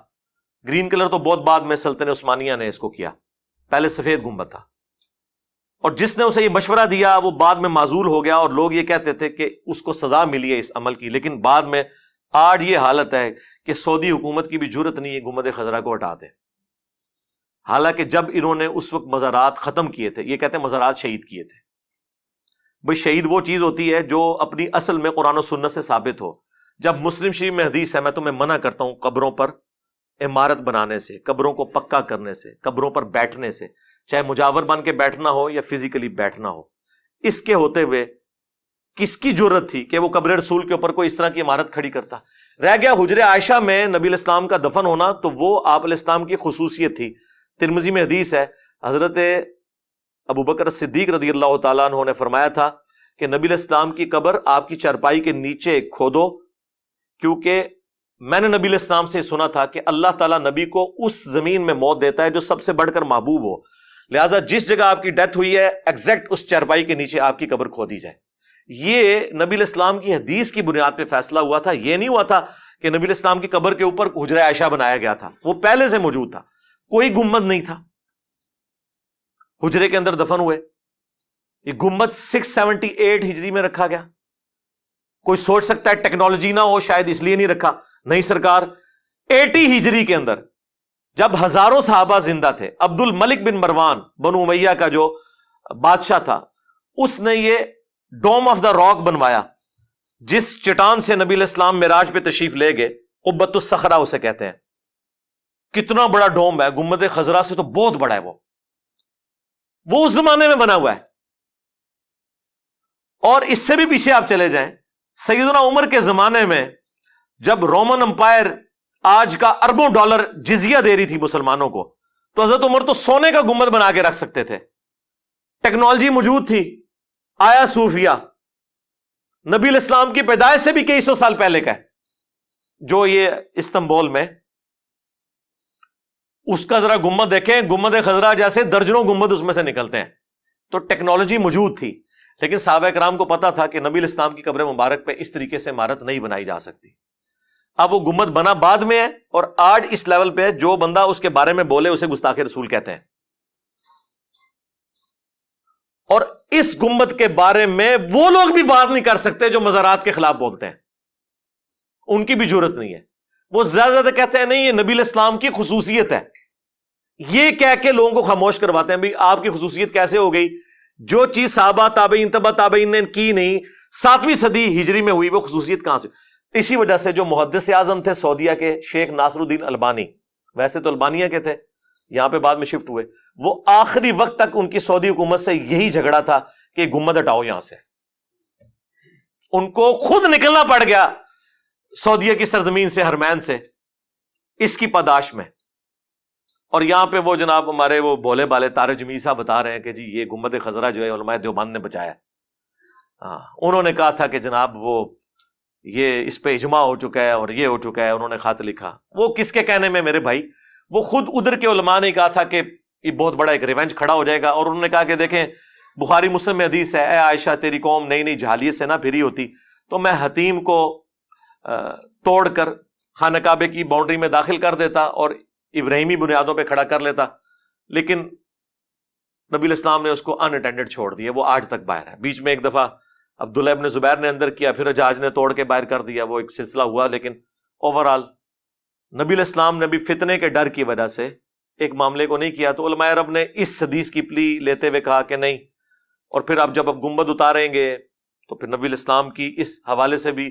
گرین کلر تو بہت بعد میں سلطنت عثمانیہ نے اس کو کیا، پہلے سفید گنبد تھا. اور جس نے اسے یہ مشورہ دیا وہ بعد میں معزول ہو گیا، اور لوگ یہ کہتے تھے کہ اس کو سزا ملی ہے اس عمل کی. لیکن بعد میں آج یہ حالت ہے کہ سعودی حکومت کی بھی جرت نہیں ہے گنبد خضرا کو ہٹا دے. حالانکہ جب انہوں نے اس وقت مزارات ختم کیے تھے، یہ کہتے ہیں مزارات شہید کیے تھے. بھئی شہید وہ چیز ہوتی ہے جو اپنی اصل میں قرآن و سنت سے ثابت ہو. جب مسلم شریف میں حدیث ہے، میں تمہیں منع کرتا ہوں قبروں پر عمارت بنانے سے، قبروں کو پکا کرنے سے، قبروں پر بیٹھنے سے، چاہے مجاور بن کے بیٹھنا ہو یا فزیکلی بیٹھنا ہو. اس کے ہوتے ہوئے کس کی جرت تھی کہ وہ قبر رسول کے اوپر کوئی اس طرح کی عمارت کھڑی کرتا؟ رہ گیا حجر عائشہ میں نبی الاسلام کا دفن ہونا، تو وہ آپ علیہ السلام کی خصوصیت تھی. ترمذی میں حدیث ہے، حضرت ابوبکر صدیق رضی اللہ تعالیٰ عنہ نے فرمایا تھا کہ نبی علیہ السلام کی قبر آپ کی چارپائی کے نیچے کھودو، کیونکہ میں نے نبی علیہ السلام سے سنا تھا کہ اللہ تعالیٰ نبی کو اس زمین میں موت دیتا ہے جو سب سے بڑھ کر محبوب ہو، لہٰذا جس جگہ آپ کی ڈیتھ ہوئی ہے ایگزیکٹ اس چارپائی کے نیچے آپ کی قبر کھودی جائے. یہ نبی علیہ السلام کی حدیث کی بنیاد پہ فیصلہ ہوا تھا. یہ نہیں ہوا تھا کہ نبی علیہ السلام کی قبر کے اوپر حجرہ عائشہ بنایا گیا تھا، وہ پہلے سے موجود تھا، کوئی گنبد نہیں تھا، حجرے کے اندر دفن ہوئے. یہ گنبد 678 ہجری میں رکھا گیا. کوئی سوچ سکتا ہے ٹیکنالوجی نہ ہو شاید اس لیے نہیں رکھا، نہیں سرکار. 80 ہجری کے اندر جب ہزاروں صحابہ زندہ تھے، عبد الملک بن مروان بنو امیہ کا جو بادشاہ تھا، اس نے یہ ڈوم آف دا راک بنوایا، جس چٹان سے نبی علیہ السلام معراج پہ تشریف لے گئے. قبۃ الصخرہ اسے کہتے ہیں. کتنا بڑا ڈوم ہے، گنبد خضرا سے تو بہت بڑا ہے. وہ اس زمانے میں بنا ہوا ہے. اور اس سے بھی پیچھے آپ چلے جائیں، سیدنا عمر کے زمانے میں جب رومن امپائر آج کا اربوں ڈالر جزیہ دے رہی تھی مسلمانوں کو، تو حضرت عمر تو سونے کا گنبد بنا کے رکھ سکتے تھے. ٹیکنالوجی موجود تھی. آیا صوفیہ نبی علیہ السلام کی پیدائش سے بھی کئی سو سال پہلے کا ہے، جو یہ استنبول میں، اس کا ذرا گنبد دیکھیں، گنبد خضرا جیسے درجنوں گنبد اس میں سے نکلتے ہیں. تو ٹیکنالوجی موجود تھی، لیکن صحابہ کرام کو پتا تھا کہ نبی علیہ السلام کی قبر مبارک پہ اس طریقے سے عمارت نہیں بنائی جا سکتی. اب وہ گنبد بنا بعد میں ہے، اور آج اس لیول پہ جو بندہ اس کے بارے میں بولے اسے گستاخ رسول کہتے ہیں. اور اس گنبد کے بارے میں وہ لوگ بھی بات نہیں کر سکتے جو مزارات کے خلاف بولتے ہیں، ان کی بھی جرت نہیں ہے. وہ زیادہ زیادہ کہتے ہیں نہیں یہ نبی علیہ السلام کی خصوصیت ہے. یہ کہہ کے لوگوں کو خاموش کرواتے ہیں. بھئی آپ کی خصوصیت کیسے ہو گئی؟ جو چیز صحابہ تابعین تبع تابعین نے کی نہیں، 7ویں صدی ہجری میں ہوئی، وہ خصوصیت کہاں سے؟ اسی وجہ سے جو محدث اعظم تھے سعودیہ کے، شیخ ناصر الدین البانی، ویسے تو البانیہ کے تھے، یہاں پہ بعد میں شفٹ ہوئے، وہ آخری وقت تک ان کی سعودی حکومت سے یہی جھگڑا تھا کہ گنبد ہٹاؤ یہاں سے. ان کو خود نکلنا پڑ گیا سعودیہ کی سرزمین سے، حرمین سے، اس کی پاداش میں. اور یہاں پہ وہ جناب ہمارے وہ بھولے بالے طارق جمیل صاحب بتا رہے ہیں کہ جی یہ گنبد خضرا جو ہے علماء دیوبند نے بچایا. انہوں نے کہا تھا کہ جناب وہ یہ اس پہ اجماع ہو چکا ہے اور یہ ہو چکا ہے، انہوں نے خط لکھا. وہ کس کے کہنے میں میرے بھائی؟ وہ خود ادھر کے علماء نے کہا تھا کہ یہ بہت بڑا ایک ریونج کھڑا ہو جائے گا. اور انہوں نے کہا کہ دیکھیں بخاری مسلم میں حدیث ہے، اے عائشہ تیری قوم نئی نئی جہالیت سے نہ پھری ہوتی تو میں حتیم کو توڑ کر خانہ کعبے کی باؤنڈری میں داخل کر دیتا اور ابراہیمی بنیادوں پہ کھڑا کر لیتا. لیکن نبی الاسلام نے اس کو ان اٹینڈڈ چھوڑ دیا، وہ آج تک باہر ہے. بیچ میں ایک دفعہ عبداللہ ابن زبیر نے اندر کیا، پھر حجاج نے توڑ کے باہر کر دیا، وہ ایک سلسلہ ہوا. لیکن اوورآل نبی الاسلام نے بھی فتنے کے ڈر کی وجہ سے ایک معاملے کو نہیں کیا. تو علماء عرب نے اس حدیث کی پلی لیتے ہوئے کہا کہ نہیں. اور پھر اب جب گنبد اتاریں گے تو پھر نبی الاسلام کی اس حوالے سے بھی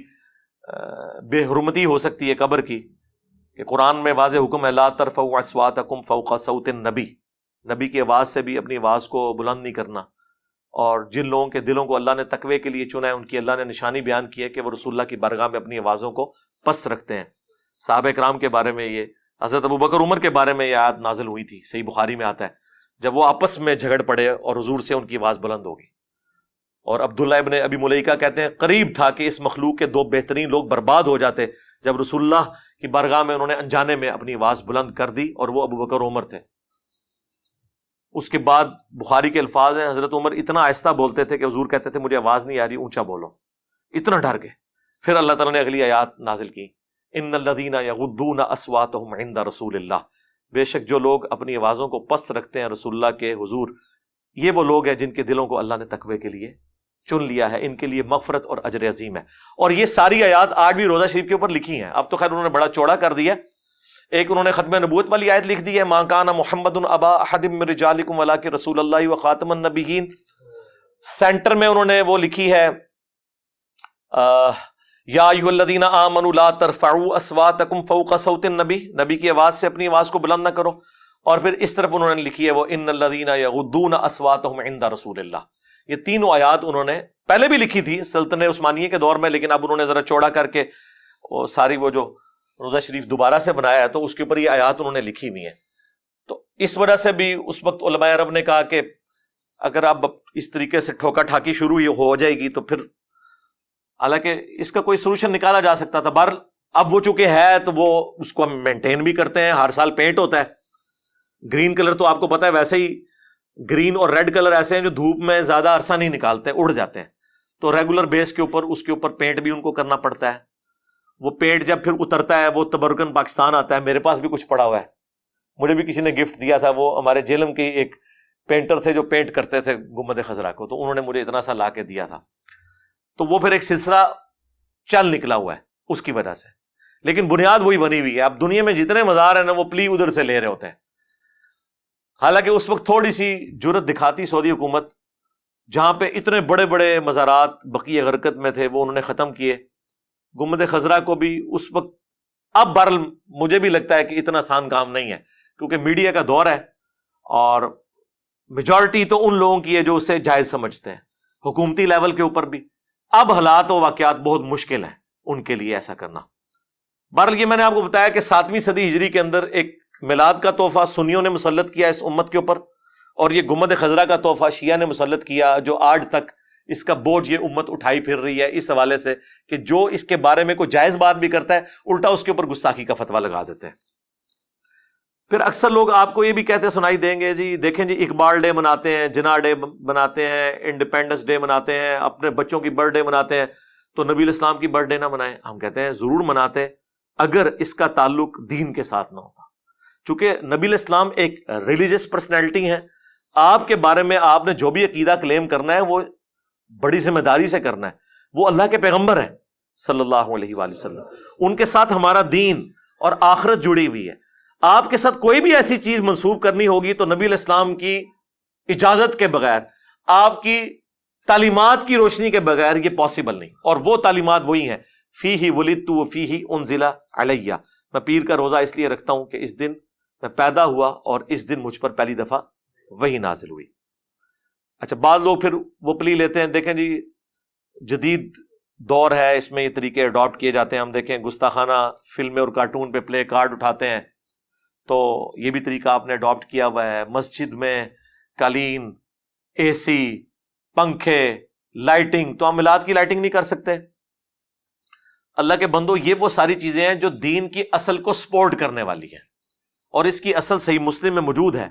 بے حرمتی ہو سکتی ہے قبر کی، کہ قرآن میں واضح حکم ہے لا ترفعوا اصواتکم فوق صوت النبی، نبی کی آواز سے بھی اپنی آواز کو بلند نہیں کرنا. اور جن لوگوں کے دلوں کو اللہ نے تقوی کے لیے چنا ہے ان کی اللہ نے نشانی بیان کی ہے کہ وہ رسول اللہ کی بارگاہ میں اپنی آوازوں کو پست رکھتے ہیں. صحابہ کرام کے بارے میں یہ، حضرت ابوبکر عمر کے بارے میں یہ آیت نازل ہوئی تھی، صحیح بخاری میں آتا ہے، جب وہ آپس میں جھگڑ پڑے اور حضور سے ان کی آواز بلند ہوگی. اور عبداللہ ابن ابی ملیکہ کہتے ہیں قریب تھا کہ اس مخلوق کے دو بہترین لوگ برباد ہو جاتے جب رسول اللہ کی بارگاہ میں انہوں نے انجانے میں اپنی آواز بلند کر دی، اور وہ ابوبکر عمر تھے. اس کے بعد بخاری کے الفاظ ہیں حضرت عمر اتنا آہستہ بولتے تھے کہ حضور کہتے تھے مجھے آواز نہیں آ رہی، اونچا بولو، اتنا ڈر گئے. پھر اللہ تعالیٰ نے اگلی آیات نازل کی ان الذین یغضون اصواتهم عند رسول اللہ، بے شک جو لوگ اپنی آوازوں کو پست رکھتے ہیں رسول اللہ کے حضور، یہ وہ لوگ ہیں جن کے دلوں کو اللہ نے تقوی کے لیے چن لیا ہے، ان کے لیے مغفرت اور اجر عظیم ہے. اور یہ ساری آیات آج بھی روزہ شریف کے اوپر لکھی ہیں. اب تو خیر انہوں نے بڑا چوڑا کر دیا، ایک انہوں نے ختم نبوت والی آیت لکھ دی ہے ما کان محمد ابا احد من رجالکم ولکن رسول اللہ وخاتم النبیین. سینٹر میں انہوں نے وہ لکھی ہے یا ایھا الذین آمنوا لا ترفعوا اصواتکم فوق صوت النبی، نبی کی آواز سے اپنی آواز کو بلند نہ کرو. اور پھر اس طرف انہوں نے لکھی ہے وہ ان الذین یغضون اصواتهم عند رسول اللہ. یہ تینوں آیات انہوں نے پہلے بھی لکھی تھی سلطنت عثمانیہ کے دور میں، لیکن اب انہوں نے ذرا چوڑا کر کے ساری وہ جو روزہ شریف دوبارہ سے بنایا ہے تو اس کے اوپر یہ آیات انہوں نے لکھی ہوئی ہیں. تو اس وجہ سے بھی اس وقت علماء عرب نے کہا کہ اگر اب اس طریقے سے ٹھوکا ٹھاکی شروع ہو جائے گی تو پھر، حالانکہ اس کا کوئی سولوشن نکالا جا سکتا تھا. بہرحال اب وہ چونکہ ہے تو وہ اس کو مینٹین بھی کرتے ہیں، ہر سال پینٹ ہوتا ہے. گرین کلر تو آپ کو پتا ہے ویسے ہی گرین اور ریڈ کلر ایسے ہیں جو دھوپ میں زیادہ عرصہ نہیں نکالتے، اڑ جاتے ہیں. تو ریگولر بیس کے اوپر اس کے اوپر پینٹ بھی ان کو کرنا پڑتا ہے. وہ پینٹ جب پھر اترتا ہے وہ تبرکن پاکستان آتا ہے. میرے پاس بھی کچھ پڑا ہوا ہے، مجھے بھی کسی نے گفٹ دیا تھا. وہ ہمارے جیلم کے ایک پینٹر تھے جو پینٹ کرتے تھے گنبد خضرا کو، تو انہوں نے مجھے اتنا سا لا کے دیا تھا. تو وہ پھر ایک سلسلہ چل نکلا ہوا ہے اس کی وجہ سے، لیکن بنیاد وہی بنی ہوئی ہے. اب دنیا میں جتنے مزار ہیں نا وہ پلی ادھر سے لے رہے ہوتے ہیں. حالانکہ اس وقت تھوڑی سی جرت دکھاتی سعودی حکومت، جہاں پہ اتنے بڑے بڑے مزارات بقیہ غرقت میں تھے وہ انہوں نے ختم کیے. گنبد خضرا کو بھی اس وقت، اب بہرحال مجھے بھی لگتا ہے کہ اتنا آسان کام نہیں ہے، کیونکہ میڈیا کا دور ہے اور میجورٹی تو ان لوگوں کی ہے جو اسے جائز سمجھتے ہیں، حکومتی لیول کے اوپر بھی. اب حالات و واقعات بہت مشکل ہیں ان کے لیے ایسا کرنا. بہرحال یہ میں نے آپ کو بتایا کہ 7ویں صدی ہجری کے اندر ایک میلاد کا تحفہ سنیوں نے مسلط کیا اس امت کے اوپر، اور یہ گنبد خضرا کا تحفہ شیعہ نے مسلط کیا، جو آج تک اس کا بوجھ یہ امت اٹھائی پھر رہی ہے اس حوالے سے کہ جو اس کے بارے میں کوئی جائز بات بھی کرتا ہے الٹا اس کے اوپر گستاخی کا فتویٰ لگا دیتے ہیں. پھر اکثر لوگ آپ کو یہ بھی کہتے سنائی دیں گے جی دیکھیں جی اقبال ڈے مناتے ہیں، جناح ڈے مناتے ہیں، انڈیپینڈنس ڈے مناتے ہیں، اپنے بچوں کی برتھ ڈے مناتے ہیں، تو نبی الاسلام کی برتھ ڈے نہ منائیں. ہم کہتے ہیں ضرور مناتے اگر اس کا تعلق دین کے ساتھ نہ ہوتا. چونکہ نبی الاسلام ایک ریلیجس پرسنالٹی ہیں، آپ کے بارے میں آپ نے جو بھی عقیدہ کلیم کرنا ہے وہ بڑی ذمہ داری سے کرنا ہے. وہ اللہ کے پیغمبر ہیں صلی اللہ علیہ وآلہ وسلم، ان کے ساتھ ہمارا دین اور آخرت جڑی ہوئی ہے. آپ کے ساتھ کوئی بھی ایسی چیز منسوب کرنی ہوگی تو نبی الاسلام کی اجازت کے بغیر، آپ کی تعلیمات کی روشنی کے بغیر یہ پاسبل نہیں. اور وہ تعلیمات وہی ہیں فیہ ولدت وفیہ انزل علیہ. میں پیر کا روزہ اس لیے رکھتا ہوں کہ اس دن میں پیدا ہوا اور اس دن مجھ پر پہلی دفعہ وہی نازل ہوئی. اچھا بعض لوگ پھر وہ پلی لیتے ہیں، دیکھیں جی جدید دور ہے، اس میں یہ طریقے اڈاپٹ کیے جاتے ہیں. ہم دیکھیں گستاخانہ فلمیں اور کارٹون پہ پلے کارڈ اٹھاتے ہیں، تو یہ بھی طریقہ آپ نے اڈاپٹ کیا ہوا ہے. مسجد میں قالین، اے سی، پنکھے، لائٹنگ، تو ہم میلاد کی لائٹنگ نہیں کر سکتے. اللہ کے بندو یہ وہ ساری چیزیں ہیں جو دین کی اصل کو سپورٹ کرنے والی ہیں، اور اس کی اصل صحیح مسلم میں موجود ہے.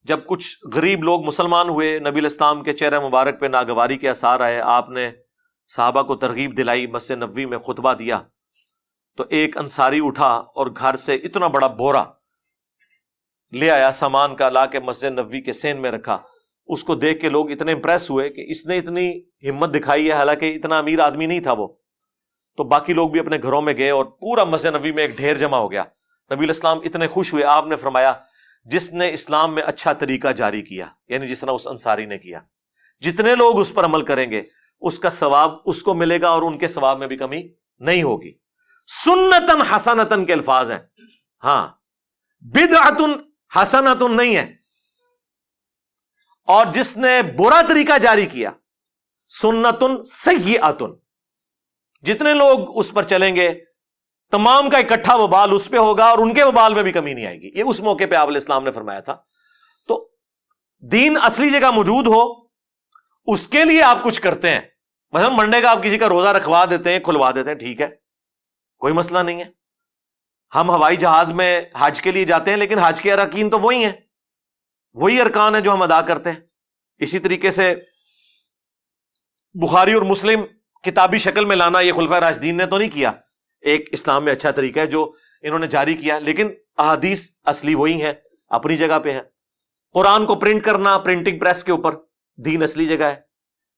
جب کچھ غریب لوگ مسلمان ہوئے، نبی الاسلام کے چہرہ مبارک پہ ناگواری کے آثار آئے، آپ نے صحابہ کو ترغیب دلائی، مسجد نبوی میں خطبہ دیا، تو ایک انصاری اٹھا اور گھر سے اتنا بڑا بورا لے آیا سامان کا، لا کے مسجد نبوی کے سین میں رکھا. اس کو دیکھ کے لوگ اتنے امپریس ہوئے کہ اس نے اتنی ہمت دکھائی ہے، حالانکہ اتنا امیر آدمی نہیں تھا وہ. تو باقی لوگ بھی اپنے گھروں میں گئے اور پورا مسجد نبوی میں ایک ڈھیر جمع ہو گیا. نبی الاسلام اتنے خوش ہوئے، آپ نے فرمایا جس نے اسلام میں اچھا طریقہ جاری کیا، یعنی جس طرح اس انصاری نے کیا، جتنے لوگ اس پر عمل کریں گے اس کا ثواب اس کو ملے گا اور ان کے ثواب میں بھی کمی نہیں ہوگی. سنتن حسنتن کے الفاظ ہیں. ہاں بدعتن حسنتن نہیں ہے. اور جس نے برا طریقہ جاری کیا سنتن سیئتن. جتنے لوگ اس پر چلیں گے تمام کا اکٹھا وبال اس پہ ہوگا اور ان کے وبال میں بھی کمی نہیں آئے گی. یہ اس موقع پہ آپ علیہ السلام نے فرمایا تھا. تو دین اصلی جگہ موجود ہو اس کے لیے آپ کچھ کرتے ہیں. مثلا منڈے کا آپ کسی کا روزہ رکھوا دیتے ہیں, کھلوا دیتے ہیں, ٹھیک ہے, کوئی مسئلہ نہیں ہے. ہم ہوائی جہاز میں حج کے لیے جاتے ہیں لیکن حج کے ارکین تو وہی ہیں, وہی ارکان ہیں جو ہم ادا کرتے ہیں. اسی طریقے سے بخاری اور مسلم کتابی شکل میں لانا یہ خلفائے راشدین نے تو نہیں کیا, ایک اسلام میں اچھا طریقہ ہے جو انہوں نے جاری کیا, لیکن احادیث اصلی وہی ہیں, اپنی جگہ پہ ہیں. قرآن کو پرنٹ کرنا پرنٹنگ پریس کے اوپر دین اصلی جگہ ہے.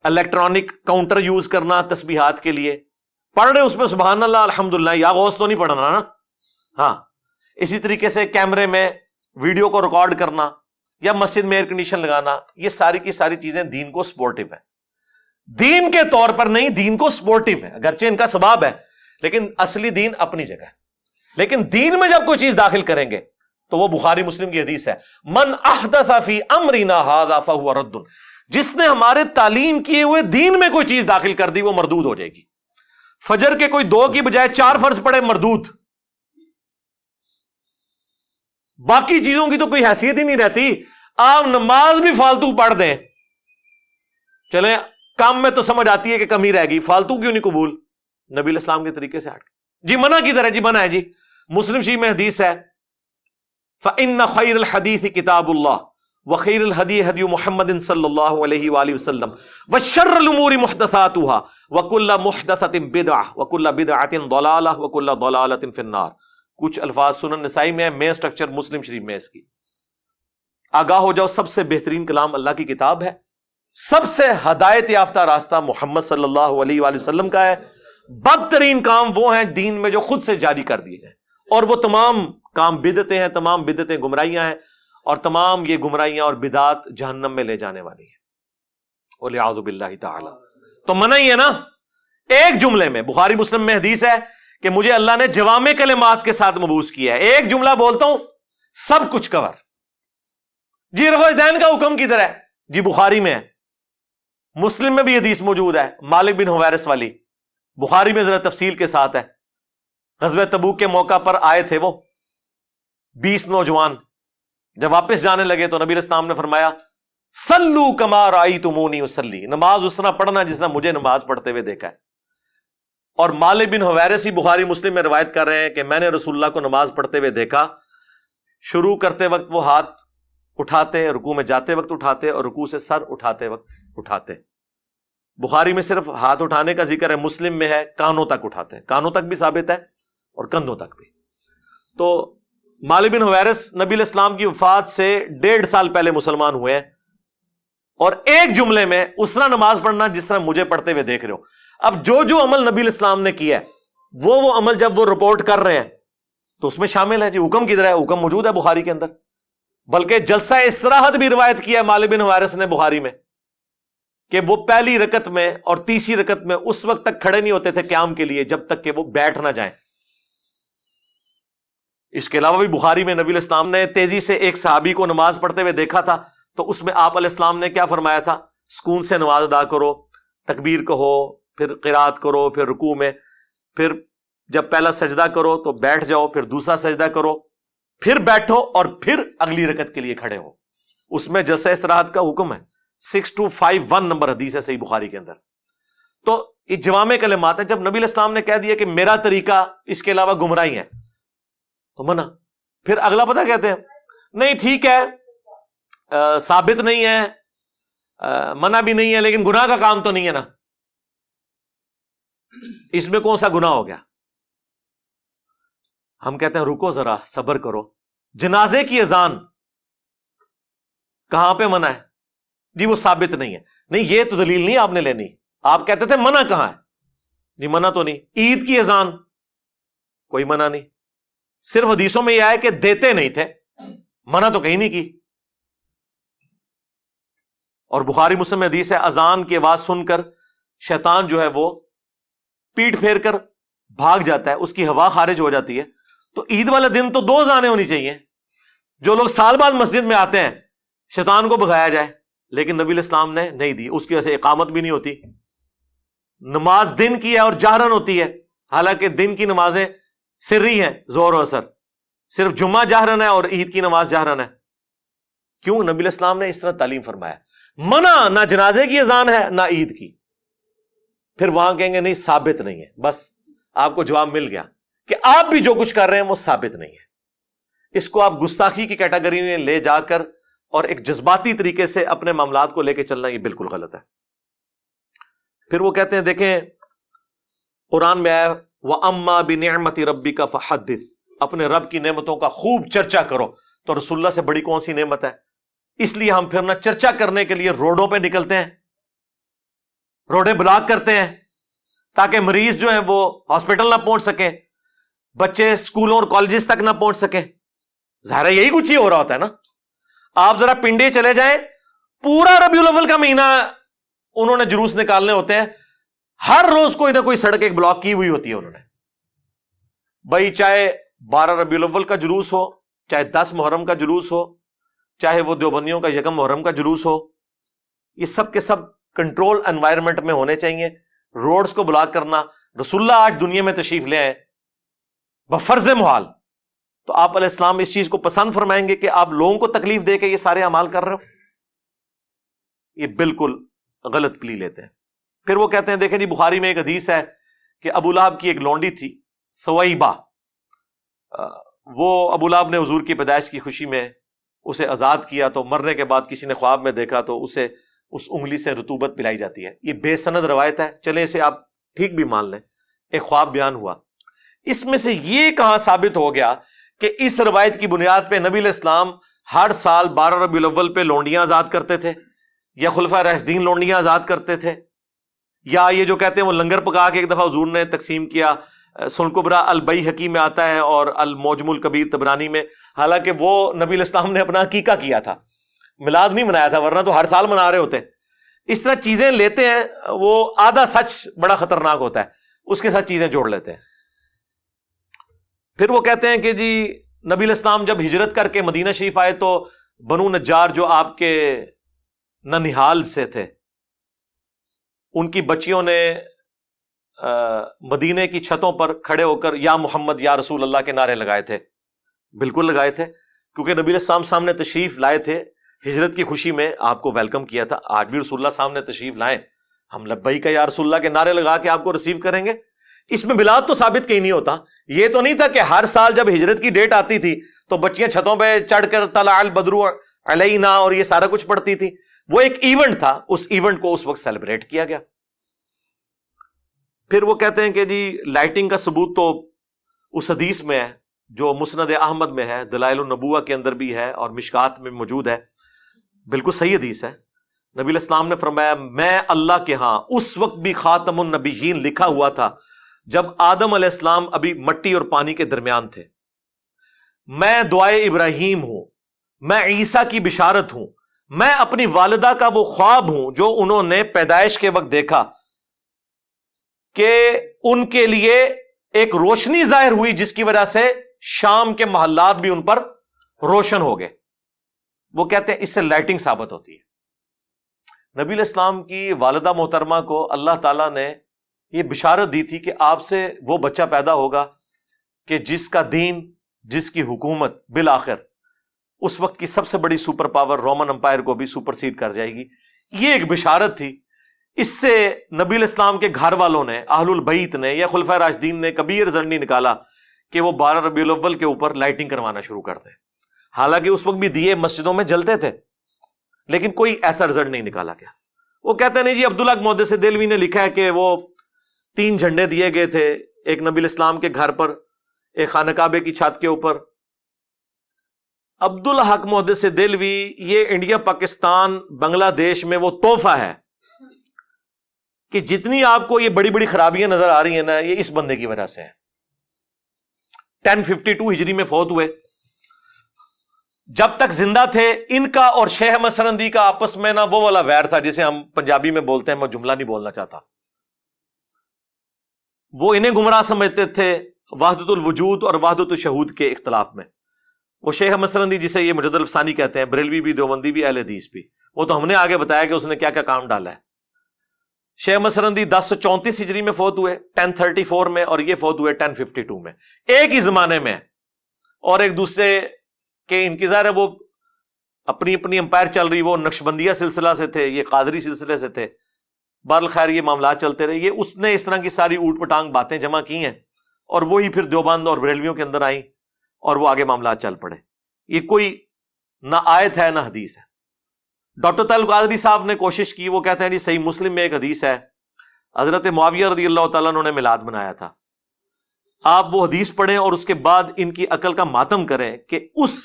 الیکٹرانک کاؤنٹر یوز کرنا تسبیحات کے لیے, پڑھ رہے اس میں سبحان اللہ الحمدللہ, یا غوث تو نہیں پڑھنا نا. ہاں اسی طریقے سے کیمرے میں ویڈیو کو ریکارڈ کرنا یا مسجد میں ایئر کنڈیشن لگانا, یہ ساری کی ساری چیزیں دین کو سپورٹیو ہیں. دین کے طور پر نہیں, دین کو سپورٹیو ہے, اگرچہ ان کا سباب ہے لیکن اصلی دین اپنی جگہ ہے. لیکن دین میں جب کوئی چیز داخل کریں گے تو وہ بخاری مسلم کی حدیث ہے, من احدث فی امرنا ھذا فہو رد. جس نے ہمارے تعلیم کیے ہوئے دین میں کوئی چیز داخل کر دی وہ مردود ہو جائے گی. فجر کے کوئی 2 کی بجائے 4 فرض پڑے مردود. باقی چیزوں کی تو کوئی حیثیت ہی نہیں رہتی. آپ نماز بھی فالتو پڑھ دیں, چلیں کام میں تو سمجھ آتی ہے کہ کمی رہ گئی, فالتو کیوں نہیں قبول؟ نبی علیہ السلام کے طریقے سے ہٹ کے. جی منع کی طرح, جی منع ہے, جی مسلم شریف میں حدیث ہے فَإِنَّ خَيْرَ الْحَدِيثِ كِتَابُ اللَّهِ وَخَيْرَ الْهَدِيِ هَدْيُ مُحَمَّدٍ صلی اللہ علیہ وآلہ وسلم وَشَرَّ الْأُمُورِ مُحْدَثَاتُهَا وَكُلَّ مُحْدَثَةٍ بِدْعَةٍ وَكُلَّ بِدْعَةٍ ضَلَالَةٍ وَكُلَّ ضَلَالَةٍ فِي النَّارِ. کچھ الفاظ سنن نسائی میں ہے, مین سٹرکچر مسلم شریف میں اس کی. آگاہ ہو جاؤ, سب سے بہترین کلام اللہ کی کتاب ہے, سب سے ہدایت یافتہ راستہ محمد صلی اللہ علیہ وآلہ وسلم کا ہے. بدترین کام وہ ہیں دین میں جو خود سے جاری کر دیے جائیں, اور وہ تمام کام بدعتیں ہیں, تمام بدعتیں گمراہیاں ہیں, اور تمام یہ گمراہیاں اور بدعات جہنم میں لے جانے والی ہیں والعیاذ باللہ تعالی. تو منع ہی ہے نا. ایک جملے میں بخاری مسلم میں حدیث ہے کہ مجھے اللہ نے جوامع کلمات کے ساتھ مبعوث کیا ہے, ایک جملہ بولتا ہوں سب کچھ کور. جی رفع دین کا حکم کدھر ہے؟ جی بخاری میں ہے. مسلم میں بھی حدیث موجود ہے مالک بن حویرث والی, بخاری میں ذرا تفصیل کے ساتھ ہے. غزوہ تبوک کے موقع پر آئے تھے وہ 20 نوجوان, جب واپس جانے لگے تو نبی علیہ السلام نے فرمایا صلو کما رأیتمونی اصلی, نماز اس طرح پڑھنا جس طرح مجھے نماز پڑھتے ہوئے دیکھا ہے. اور مالک بن حویرث ہی بخاری مسلم میں روایت کر رہے ہیں کہ میں نے رسول اللہ کو نماز پڑھتے ہوئے دیکھا, شروع کرتے وقت وہ ہاتھ اٹھاتے, رکوع میں جاتے وقت اٹھاتے, اور رکوع سے سر اٹھاتے وقت اٹھاتے. بخاری میں صرف ہاتھ اٹھانے کا ذکر ہے, مسلم میں ہے کانوں تک اٹھاتے ہیں, کانوں تک بھی ثابت ہے اور کندھوں تک بھی. تو مالک بن حویرث نبی علیہ السلام کی وفات سے 1.5 سال پہلے مسلمان ہوئے ہیں, اور ایک جملے میں اس طرح نماز پڑھنا جس طرح مجھے پڑھتے ہوئے دیکھ رہے ہو. اب جو عمل نبی علیہ السلام نے کیا ہے وہ عمل جب وہ رپورٹ کر رہے ہیں تو اس میں شامل ہے. جی حکم کدھر ہے؟ حکم موجود ہے بخاری کے اندر, بلکہ جلسہ استراحت بھی روایت کیا ہے مالک بن حویرث نے بخاری میں کہ وہ پہلی رکعت میں اور تیسری رکعت میں اس وقت تک کھڑے نہیں ہوتے تھے قیام کے لیے جب تک کہ وہ بیٹھ نہ جائیں. اس کے علاوہ بھی بخاری میں نبی علیہ السلام نے تیزی سے ایک صحابی کو نماز پڑھتے ہوئے دیکھا تھا, تو اس میں آپ علیہ السلام نے کیا فرمایا تھا؟ سکون سے نماز ادا کرو, تکبیر کہو, پھر قرات کرو, پھر رکوع میں, پھر جب پہلا سجدہ کرو تو بیٹھ جاؤ, پھر دوسرا سجدہ کرو, پھر بیٹھو, اور پھر اگلی رکعت کے لیے کھڑے ہو. اس میں جلسہ استراحت کا حکم ہے. 6251 نمبر حدیث ہے صحیح بخاری کے اندر. تو یہ جوامع کلمات ہے. جب نبی علیہ السلام نے کہہ دیا کہ میرا طریقہ اس کے علاوہ گمراہی ہے تو منع. پھر اگلا پتہ کہتے ہیں نہیں ٹھیک ہے, ثابت نہیں ہے, منع بھی نہیں ہے, لیکن گناہ کا کام تو نہیں ہے نا, اس میں کون سا گناہ ہو گیا؟ ہم کہتے ہیں رکو ذرا, صبر کرو. جنازے کی اذان کہاں پہ منع ہے؟ جی وہ ثابت نہیں ہے. نہیں یہ تو دلیل نہیں آپ نے لینی. آپ کہتے تھے منع کہاں ہے؟ جی منع تو نہیں. عید کی اذان کوئی منع نہیں, صرف حدیثوں میں یہ آئے کہ دیتے نہیں تھے, منع تو کہیں نہیں کی. اور بخاری مسلم میں حدیث ہے اذان کی آواز سن کر شیطان جو ہے وہ پیٹ پھیر کر بھاگ جاتا ہے, اس کی ہوا خارج ہو جاتی ہے, تو عید والے دن تو 2 اذانیں ہونی چاہیے. جو لوگ سال بعد مسجد میں آتے ہیں شیطان کو بھگایا جائے, لیکن نبی الاسلام نے نہیں دی. اس کی وجہ سے اقامت بھی نہیں ہوتی. نماز دن کی ہے اور جہرن ہوتی ہے, حالانکہ دن کی نمازیں سری ہیں, ظہر و عصر. صرف جمعہ جہرن ہے اور عید کی نماز جہرن ہے. کیوں؟ نبی الاسلام نے اس طرح تعلیم فرمایا. منع نہ جنازے کی اذان ہے نہ عید کی. پھر وہاں کہیں گے نہیں ثابت نہیں ہے. بس آپ کو جواب مل گیا کہ آپ بھی جو کچھ کر رہے ہیں وہ ثابت نہیں ہے. اس کو آپ گستاخی کی کیٹیگری میں لے جا کر اور ایک جذباتی طریقے سے اپنے معاملات کو لے کے چلنا یہ بالکل غلط ہے. پھر وہ کہتے ہیں, دیکھیں قرآن میں آیا وَأَمَّا بِنِعْمَةِ رَبِّكَ فَحَدِّثْ, اپنے رب کی نعمتوں کا خوب چرچا کرو. تو رسول اللہ سے بڑی کون سی نعمت ہے؟ اس لیے ہم پھر نہ چرچا کرنے کے لیے روڈوں پہ نکلتے ہیں, روڈیں بلاک کرتے ہیں تاکہ مریض جو ہیں وہ ہاسپٹل نہ پہنچ سکیں, بچے اسکولوں اور کالجز تک نہ پہنچ سکیں. ظاہر ہے یہی کچھ ہی ہو رہا ہوتا ہے نا. آپ ذرا پنڈے چلے جائیں, پورا ربیع الاول کا مہینہ انہوں نے جلوس نکالنے ہوتے ہیں, ہر روز کوئی نہ کوئی سڑک ایک بلاک کی ہوئی ہوتی ہے انہوں نے. بھائی چاہے 12 ربیع الاول کا جلوس ہو, چاہے 10 محرم کا جلوس ہو, چاہے وہ دیوبندیوں کا 1 محرم کا جلوس ہو, یہ سب کے سب کنٹرول انوائرمنٹ میں ہونے چاہیے. روڈز کو بلاک کرنا, رسول اللہ آج دنیا میں تشریف لے آئے بفرض محال, تو آپ علیہ السلام اس چیز کو پسند فرمائیں گے کہ آپ لوگوں کو تکلیف دے کے یہ سارے اعمال کر رہے ہو؟ یہ بالکل غلط پلی لیتے ہیں. پھر وہ کہتے ہیں دیکھیں جی بخاری میں ایک حدیث ہے کہ ابو لہب کی ایک لونڈی تھی سویبہ, وہ ابو لہب نے حضور کی پیدائش کی خوشی میں اسے آزاد کیا, تو مرنے کے بعد کسی نے خواب میں دیکھا تو اسے اس انگلی سے رطوبت پلائی جاتی ہے. یہ بے سند روایت ہے, چلیں اسے آپ ٹھیک بھی مان لیں, ایک خواب بیان ہوا. اس میں سے یہ کہاں ثابت ہو گیا کہ اس روایت کی بنیاد پہ نبی علیہ السلام ہر سال 12 ربیع الاول پہ لونڈیاں آزاد کرتے تھے, یا خلفائے راشدین لونڈیاں آزاد کرتے تھے, یا یہ جو کہتے ہیں وہ لنگر پکا کے ایک دفعہ حضور نے تقسیم کیا. سنن کبریٰ البیہقی میں آتا ہے اور المعجم الکبیر طبرانی میں, حالانکہ وہ نبی علیہ السلام نے اپنا عقیقہ کیا تھا, میلاد نہیں منایا تھا, ورنہ تو ہر سال منا رہے ہوتے. اس طرح چیزیں لیتے ہیں, وہ آدھا سچ بڑا خطرناک ہوتا ہے, اس کے ساتھ چیزیں جوڑ لیتے ہیں. پھر وہ کہتے ہیں کہ جی نبی علیہ السلام جب ہجرت کر کے مدینہ شریف آئے تو بنو نجار جو آپ کے ننہال سے تھے, ان کی بچیوں نے مدینے کی چھتوں پر کھڑے ہو کر یا محمد یا رسول اللہ کے نعرے لگائے تھے. بالکل لگائے تھے, کیونکہ نبی علیہ السلام سامنے تشریف لائے تھے, ہجرت کی خوشی میں آپ کو ویلکم کیا تھا. آج بھی رسول اللہ سامنے تشریف لائیں, ہم لبیک یا رسول اللہ کے نعرے لگا کے آپ کو ریسیو کریں گے. اس میں میلاد تو ثابت کہیں نہیں ہوتا. یہ تو نہیں تھا کہ ہر سال جب ہجرت کی ڈیٹ آتی تھی تو بچیاں چھتوں پہ چڑھ کر طلع البدر علینا اور یہ سارا کچھ پڑھتی تھی. وہ ایک ایونٹ تھا, اس ایونٹ کو اس وقت سیلیبریٹ کیا گیا. پھر وہ کہتے ہیں کہ جی لائٹنگ کا ثبوت تو اس حدیث میں ہے جو مسند احمد میں ہے, دلائل النبوہ کے اندر بھی ہے اور مشکات میں موجود ہے. بالکل صحیح حدیث ہے. نبی علیہ السلام نے فرمایا میں اللہ کے ہاں اس وقت بھی خاتم النبیین لکھا ہوا تھا جب آدم علیہ السلام ابھی مٹی اور پانی کے درمیان تھے. میں دعائے ابراہیم ہوں, میں عیسیٰ کی بشارت ہوں, میں اپنی والدہ کا وہ خواب ہوں جو انہوں نے پیدائش کے وقت دیکھا کہ ان کے لیے ایک روشنی ظاہر ہوئی جس کی وجہ سے شام کے محلات بھی ان پر روشن ہو گئے. وہ کہتے ہیں اس سے لائٹنگ ثابت ہوتی ہے. نبی علیہ السلام کی والدہ محترمہ کو اللہ تعالیٰ نے یہ بشارت دی تھی کہ آپ سے وہ بچہ پیدا ہوگا کہ جس کا دین, جس کی حکومت بالآخر اس وقت کی سب سے بڑی سپر پاور رومن امپائر کو بھی سپرسیڈ کر جائے گی. یہ ایک بشارت تھی. اس سے نبی علیہ السلام کے گھر والوں نے, اہل البیت نے یا خلفائے راشدین نے کبھی رزلٹ نہیں نکالا کہ وہ 12 ربیع الاول کے اوپر لائٹنگ کروانا شروع کرتے. حالانکہ اس وقت بھی دیے مسجدوں میں جلتے تھے, لیکن کوئی ایسا رزلٹ نہیں نکالا گیا. وہ کہتے ہیں نہیں جی عبداللہ محدث دہلوی نے لکھا ہے کہ وہ 3 جھنڈے دیے گئے تھے, ایک نبی علیہ السلام کے گھر پر, ایک خانہ کعبے کی چھت کے اوپر. عبدالحق محدث دہلوی یہ انڈیا پاکستان بنگلہ دیش میں وہ تحفہ ہے کہ جتنی آپ کو یہ بڑی بڑی خرابیاں نظر آ رہی ہیں نا, یہ اس بندے کی وجہ سے ہیں. 1052 ہجری میں فوت ہوئے. جب تک زندہ تھے ان کا اور شیخ احمد سرندی کا آپس میں نا وہ والا ویر تھا جسے ہم پنجابی میں بولتے ہیں, میں جملہ نہیں بولنا چاہتا. وہ انہیں گمراہ سمجھتے تھے وحدت الوجود اور وحدت الشہود کے اختلاف میں. وہ شیخ احمد سرندی جسے یہ مجدد الفسانی کہتے ہیں، بریلوی بھی، دیوبندی بھی، اہل حدیث بھی، وہ تو ہم نے آگے بتایا کہ اس نے کیا کیا کام ڈالا ہے. شیخ احمد سرندی 1034 ہجری میں فوت ہوئے، 1034 میں، اور یہ فوت ہوئے 1052 میں، ایک ہی زمانے میں، اور ایک دوسرے کے ان کی ظاہر ہے وہ اپنی اپنی امپائر چل رہی، وہ نقشبندیہ سلسلہ سے تھے، یہ قادری سلسلے سے تھے. بہرحال خیر یہ معاملات چلتے رہے. یہ اس نے اس طرح کی ساری اوٹ پٹانگ باتیں جمع کی ہیں اور وہی پھر دیوبند اور بریلویوں کے اندر آئیں اور وہ آگے معاملات چل پڑے. یہ کوئی نہ آیت ہے نہ حدیث ہے. ڈاکٹر طاہر القادری صاحب نے کوشش کی، وہ کہتے ہیں جی صحیح مسلم میں ایک حدیث ہے، حضرت معاویہ رضی اللہ تعالیٰ عنہ نے میلاد منایا تھا. آپ وہ حدیث پڑھیں اور اس کے بعد ان کی عقل کا ماتم کریں کہ اس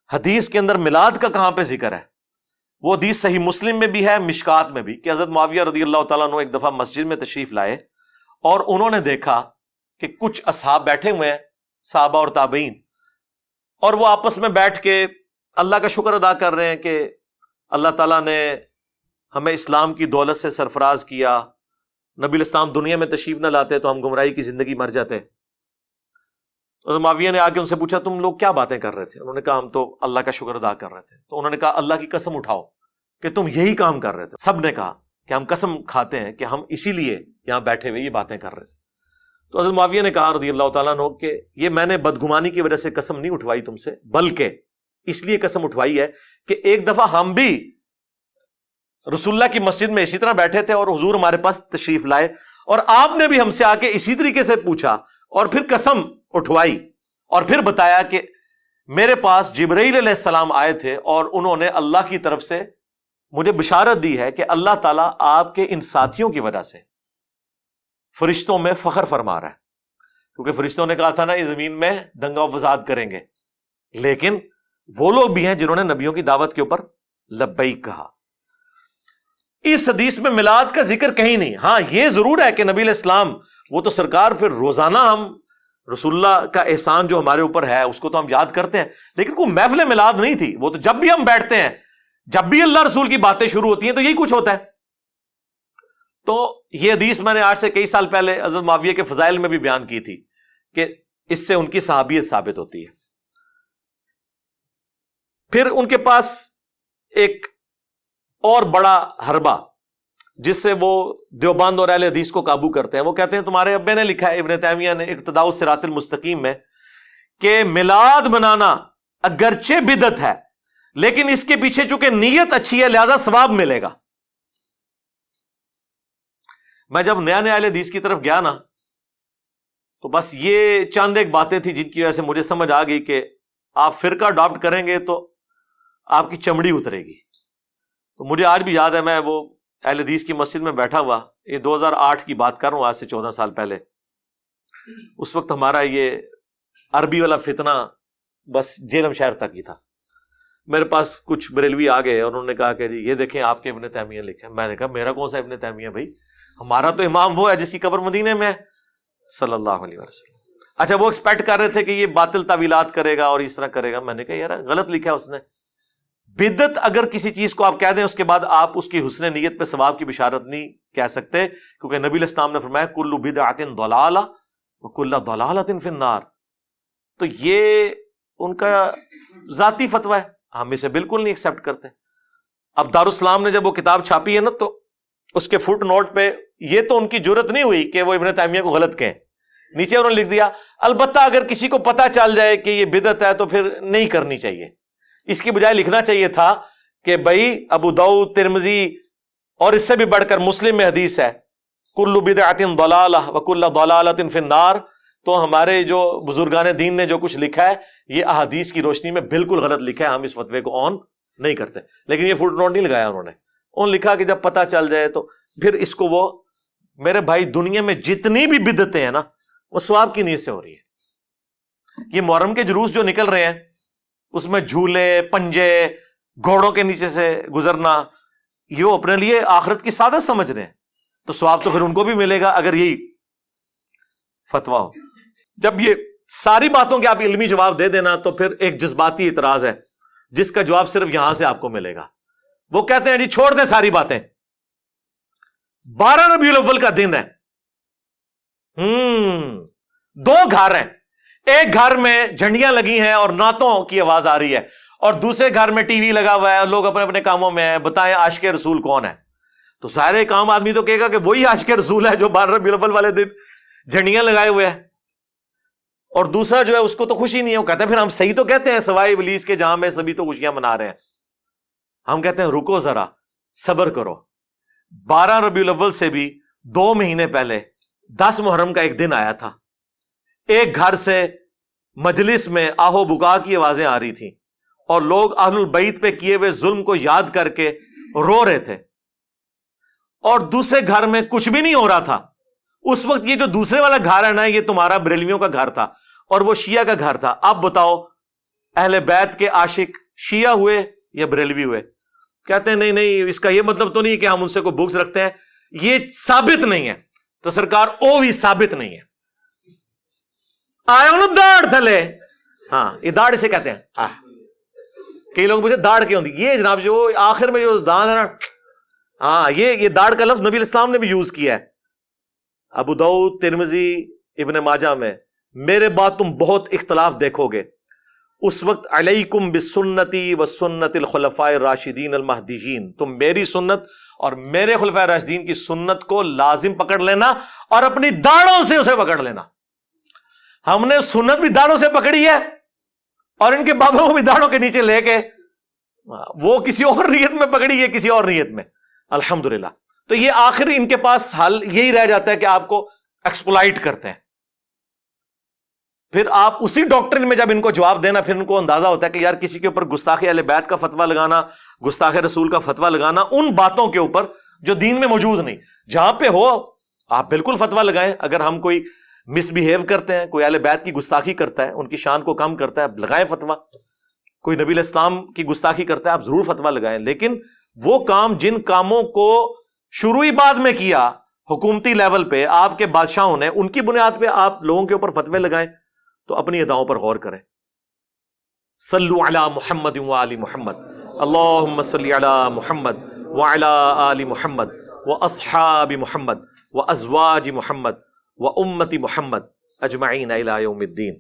حدیث کے اندر میلاد کا کہاں پہ ذکر ہے. وہ حدیث صحیح مسلم میں بھی ہے، مشکات میں بھی، کہ حضرت معاویہ رضی اللہ تعالیٰ عنہ ایک دفعہ مسجد میں تشریف لائے اور انہوں نے دیکھا کہ کچھ اصحاب بیٹھے ہوئے ہیں، صحابہ اور تابعین، اور وہ آپس میں بیٹھ کے اللہ کا شکر ادا کر رہے ہیں کہ اللہ تعالیٰ نے ہمیں اسلام کی دولت سے سرفراز کیا، نبی الاسلام دنیا میں تشریف نہ لاتے تو ہم گمراہی کی زندگی مر جاتے. تو معاویہ نے آ کے ان سے پوچھا تم لوگ کیا باتیں کر رہے تھے؟ انہوں نے کہا ہم تو اللہ کا شکر ادا کر رہے تھے. تو انہوں نے کہا اللہ کی قسم اٹھاؤ کہ تم یہی کام کر رہے تھے. سب نے کہا کہ ہم قسم کھاتے ہیں کہ ہم اسی لیے یہاں بیٹھے ہوئے یہ باتیں کر رہے تھے. تو حضرت معاویہ نے کہا رضی اللہ تعالیٰ عنہ کہ یہ میں نے بدگمانی کی وجہ سے قسم نہیں اٹھوائی تم سے، بلکہ اس لیے قسم اٹھوائی ہے کہ ایک دفعہ ہم بھی رسول اللہ کی مسجد میں اسی طرح بیٹھے تھے اور حضور ہمارے پاس تشریف لائے اور آپ نے بھی ہم سے آ کے اسی طریقے سے پوچھا اور پھر قسم اٹھوائی اور پھر بتایا کہ میرے پاس جبرائیل علیہ السلام آئے تھے اور انہوں نے اللہ کی طرف سے مجھے بشارت دی ہے کہ اللہ تعالیٰ آپ کے ان ساتھیوں کی وجہ سے فرشتوں میں فخر فرما رہا ہے، کیونکہ فرشتوں نے کہا تھا نا اس زمین میں دنگا و فساد کریں گے، لیکن وہ لوگ بھی ہیں جنہوں نے نبیوں کی دعوت کے اوپر لبیک کہا. اس حدیث میں میلاد کا ذکر کہیں نہیں. ہاں یہ ضرور ہے کہ نبی علیہ السلام وہ تو سرکار پھر روزانہ ہم رسول اللہ کا احسان جو ہمارے اوپر ہے اس کو تو ہم یاد کرتے ہیں، لیکن کوئی محفل میلاد نہیں تھی. وہ تو جب بھی ہم بیٹھتے ہیں، جب بھی اللہ رسول کی باتیں شروع ہوتی ہیں تو یہی کچھ ہوتا ہے. تو یہ حدیث میں نے آج سے کئی سال پہلے حضرت معاویہ کے فضائل میں بھی بیان کی تھی کہ اس سے ان کی صحابیت ثابت ہوتی ہے. پھر ان کے پاس ایک اور بڑا حربہ جس سے وہ دیوبند اور اہل حدیث کو قابو کرتے ہیں، وہ کہتے ہیں تمہارے ابے نے لکھا ہے، ابن تیمیہ نے اقتداء الصراط المستقیم میں، کہ میلاد منانا اگرچہ بدعت ہے لیکن اس کے پیچھے چونکہ نیت اچھی ہے لہذا ثواب ملے گا. میں جب نیا نیا اہل حدیث کی طرف گیا نا تو بس یہ چند ایک باتیں تھی جن کی وجہ سے مجھے سمجھ آ گئی کہ آپ فرقہ اڈاپٹ کریں گے تو آپ کی چمڑی اترے گی. تو مجھے آج بھی یاد ہے، میں وہ اہل حدیث کی مسجد میں بیٹھا ہوا، یہ 2008 کی بات کر رہا ہوں، آج سے 14 سال پہلے. اس وقت ہمارا یہ عربی والا فتنہ بس جیلم شہر تک ہی تھا. میرے پاس کچھ بریلوی آ گئے اور انہوں نے کہا کہ جی یہ دیکھیں آپ کے ابن تیمیہ لکھے. میں نے کہا میرا کون سا ابن تیمیہ بھائی، ہمارا تو امام وہ ہے جس کی قبر مدینے میں ہے صلی اللہ علیہ وسلم. اچھا وہ ایکسپیکٹ کر رہے تھے کہ یہ باطل تعویلات کرے گا اور اس طرح کرے گا. میں نے کہا یار غلط لکھا ہے اس نے. بدعت اگر کسی چیز کو آپ کہہ دیں اس کے بعد آپ اس کی حسن نیت پہ ثواب کی بشارت نہیں کہہ سکتے، کیونکہ نبی علیہ السلام نے فرمایا کل بدعۃ ضلالہ وکل ضلالۃ فی النار. تو یہ ان کا ذاتی فتویٰ ہے، ہم اسے بالکل نہیں ایکسپٹ کرتے. اب دارالاسلام نے جب وہ کتاب چھاپی ہے نا تو اس کے فٹ نوٹ پہ یہ تو ان کی جرت نہیں ہوئی کہ وہ ابن تیمیہ کو غلط کہیں، نیچے انہوں نے لکھ دیا البتہ اگر کسی کو پتہ چل جائے کہ یہ بدعت ہے تو پھر نہیں کرنی چاہیے. اس کی بجائے لکھنا چاہیے تھا کہ بھائی ابو داؤد، ترمذی اور اس سے بھی بڑھ کر مسلم میں حدیث ہے کل بدعۃ ضلالہ وکل ضلالۃ فی النار. تو ہمارے جو بزرگان دین نے جو کچھ لکھا ہے یہ احادیث کی روشنی میں بالکل غلط لکھا ہے، ہم اس فتوے کو آن نہیں کرتے. لیکن یہ فٹ نوٹ نہیں لگایا انہوں نے لکھا کہ جب پتہ چل جائے تو پھر اس کو وہ میرے بھائی دنیا میں جتنی بھی بدعتیں ہیں نا وہ ثواب کی نیت سے ہو رہی ہے. یہ محرم کے جلوس جو نکل رہے ہیں اس میں جھولے، پنجے، گھوڑوں کے نیچے سے گزرنا، یہ وہ اپنے لیے آخرت کی سعادت سمجھ رہے ہیں، تو ثواب تو پھر ان کو بھی ملے گا اگر یہی فتویٰ ہو. جب یہ ساری باتوں کے آپ علمی جواب دے دینا تو پھر ایک جذباتی اعتراض ہے جس کا جواب صرف یہاں سے آپ کو ملے گا. وہ کہتے ہیں جی چھوڑ دیں ساری باتیں، 12 ربیع الاول کا دن ہے، دو گھر ہیں، ایک گھر میں جھنڈیاں لگی ہیں اور نعتوں کی آواز آ رہی ہے، اور دوسرے گھر میں ٹی وی لگا ہوا ہے، لوگ اپنے اپنے کاموں میں ہیں، بتائیں عاشق رسول کون ہے؟ تو سارے کام آدمی تو کہے گا کہ وہی عاشق رسول ہے جو 12 ربیع الاول والے دن جھنڈیاں لگائے ہوئے ہیں، اور دوسرا جو ہے اس کو تو خوشی نہیں ہے، وہ کہتے ہیں پھر ہم صحیح تو کہتے ہیں سوائے ابلیس کے جہاں میں سبھی تو خوشیاں منا رہے ہیں۔ ہم کہتے ہیں رکو ذرا، صبر کرو، 12 ربیع الاول سے بھی 2 مہینے پہلے 10 محرم کا ایک دن آیا تھا، ایک گھر سے مجلس میں آہو بکا کی آوازیں آ رہی تھیں اور لوگ اہل البیت پہ کیے ہوئے ظلم کو یاد کر کے رو رہے تھے، اور دوسرے گھر میں کچھ بھی نہیں ہو رہا تھا۔ اس وقت یہ جو دوسرے والا گھر ہے نا، یہ تمہارا بریلویوں کا گھر تھا اور وہ شیعہ کا گھر تھا۔ اب بتاؤ اہل بیت کے عاشق شیعہ ہوئے یا بریلوی ہوئے؟ کہتے ہیں نہیں نہیں، اس کا یہ مطلب تو نہیں کہ ہم ان سے کوئی بغض رکھتے ہیں، یہ ثابت نہیں ہے۔ تو سرکار او بھی ثابت نہیں ہے، آئے انہوں داڑھ تھلے، ہاں یہ داڑھ اسے کہتے ہیں۔ کئی لوگ مجھے داڑھ کیوں دی، یہ جناب جو آخر میں جو داڑھ ہے نا، ہاں یہ داڑھ کا لفظ نبی الاسلام نے بھی یوز کیا ہے، ابو داؤد، ترمذی، ابن ماجہ میں۔ میرے بعد تم بہت اختلاف دیکھو گے، اس وقت علیکم بسنتی و سنت الخلفاء الراشدین المہدیین، تم میری سنت اور میرے خلفاء راشدین کی سنت کو لازم پکڑ لینا اور اپنی داڑھوں سے اسے پکڑ لینا۔ ہم نے سنت بھی داڑھوں سے پکڑی ہے اور ان کے بابوں کو بھی داڑھوں کے نیچے لے کے وہ کسی اور نیت میں پکڑی ہے، کسی اور نیت میں، الحمدللہ۔ تو یہ آخر ان کے پاس حل یہی رہ جاتا ہے کہ آپ کو ایکسپلائٹ کرتے ہیں، پھر آپ اسی ڈاکٹرن میں جب ان کو جواب دینا، پھر ان کو اندازہ ہوتا ہے کہ یار کسی کے اوپر گستاخی اہل بیت کا فتویٰ لگانا، گستاخی رسول کا فتویٰ لگانا ان باتوں کے اوپر جو دین میں موجود نہیں، جہاں پہ ہو آپ بالکل فتویٰ لگائیں۔ اگر ہم کوئی مس بیہیو کرتے ہیں، کوئی اہل بیت کی گستاخی کرتا ہے، ان کی شان کو کم کرتا ہے، لگائیں فتویٰ۔ کوئی نبی علیہ السلام کی گستاخی کرتا ہے، آپ ضرور فتویٰ لگائیں، لیکن وہ کام جن کاموں کو شروعی بعد میں کیا حکومتی لیول پہ آپ کے بادشاہوں نے، ان کی بنیاد پہ آپ لوگوں کے اوپر فتوے لگائیں، تو اپنی اداؤں پر غور کریں۔ صلو علی محمد وآل محمد، اللہم صلی علی محمد وعلی آل محمد واصحاب محمد وازواج محمد وامت محمد اجمعین الی یوم الدین۔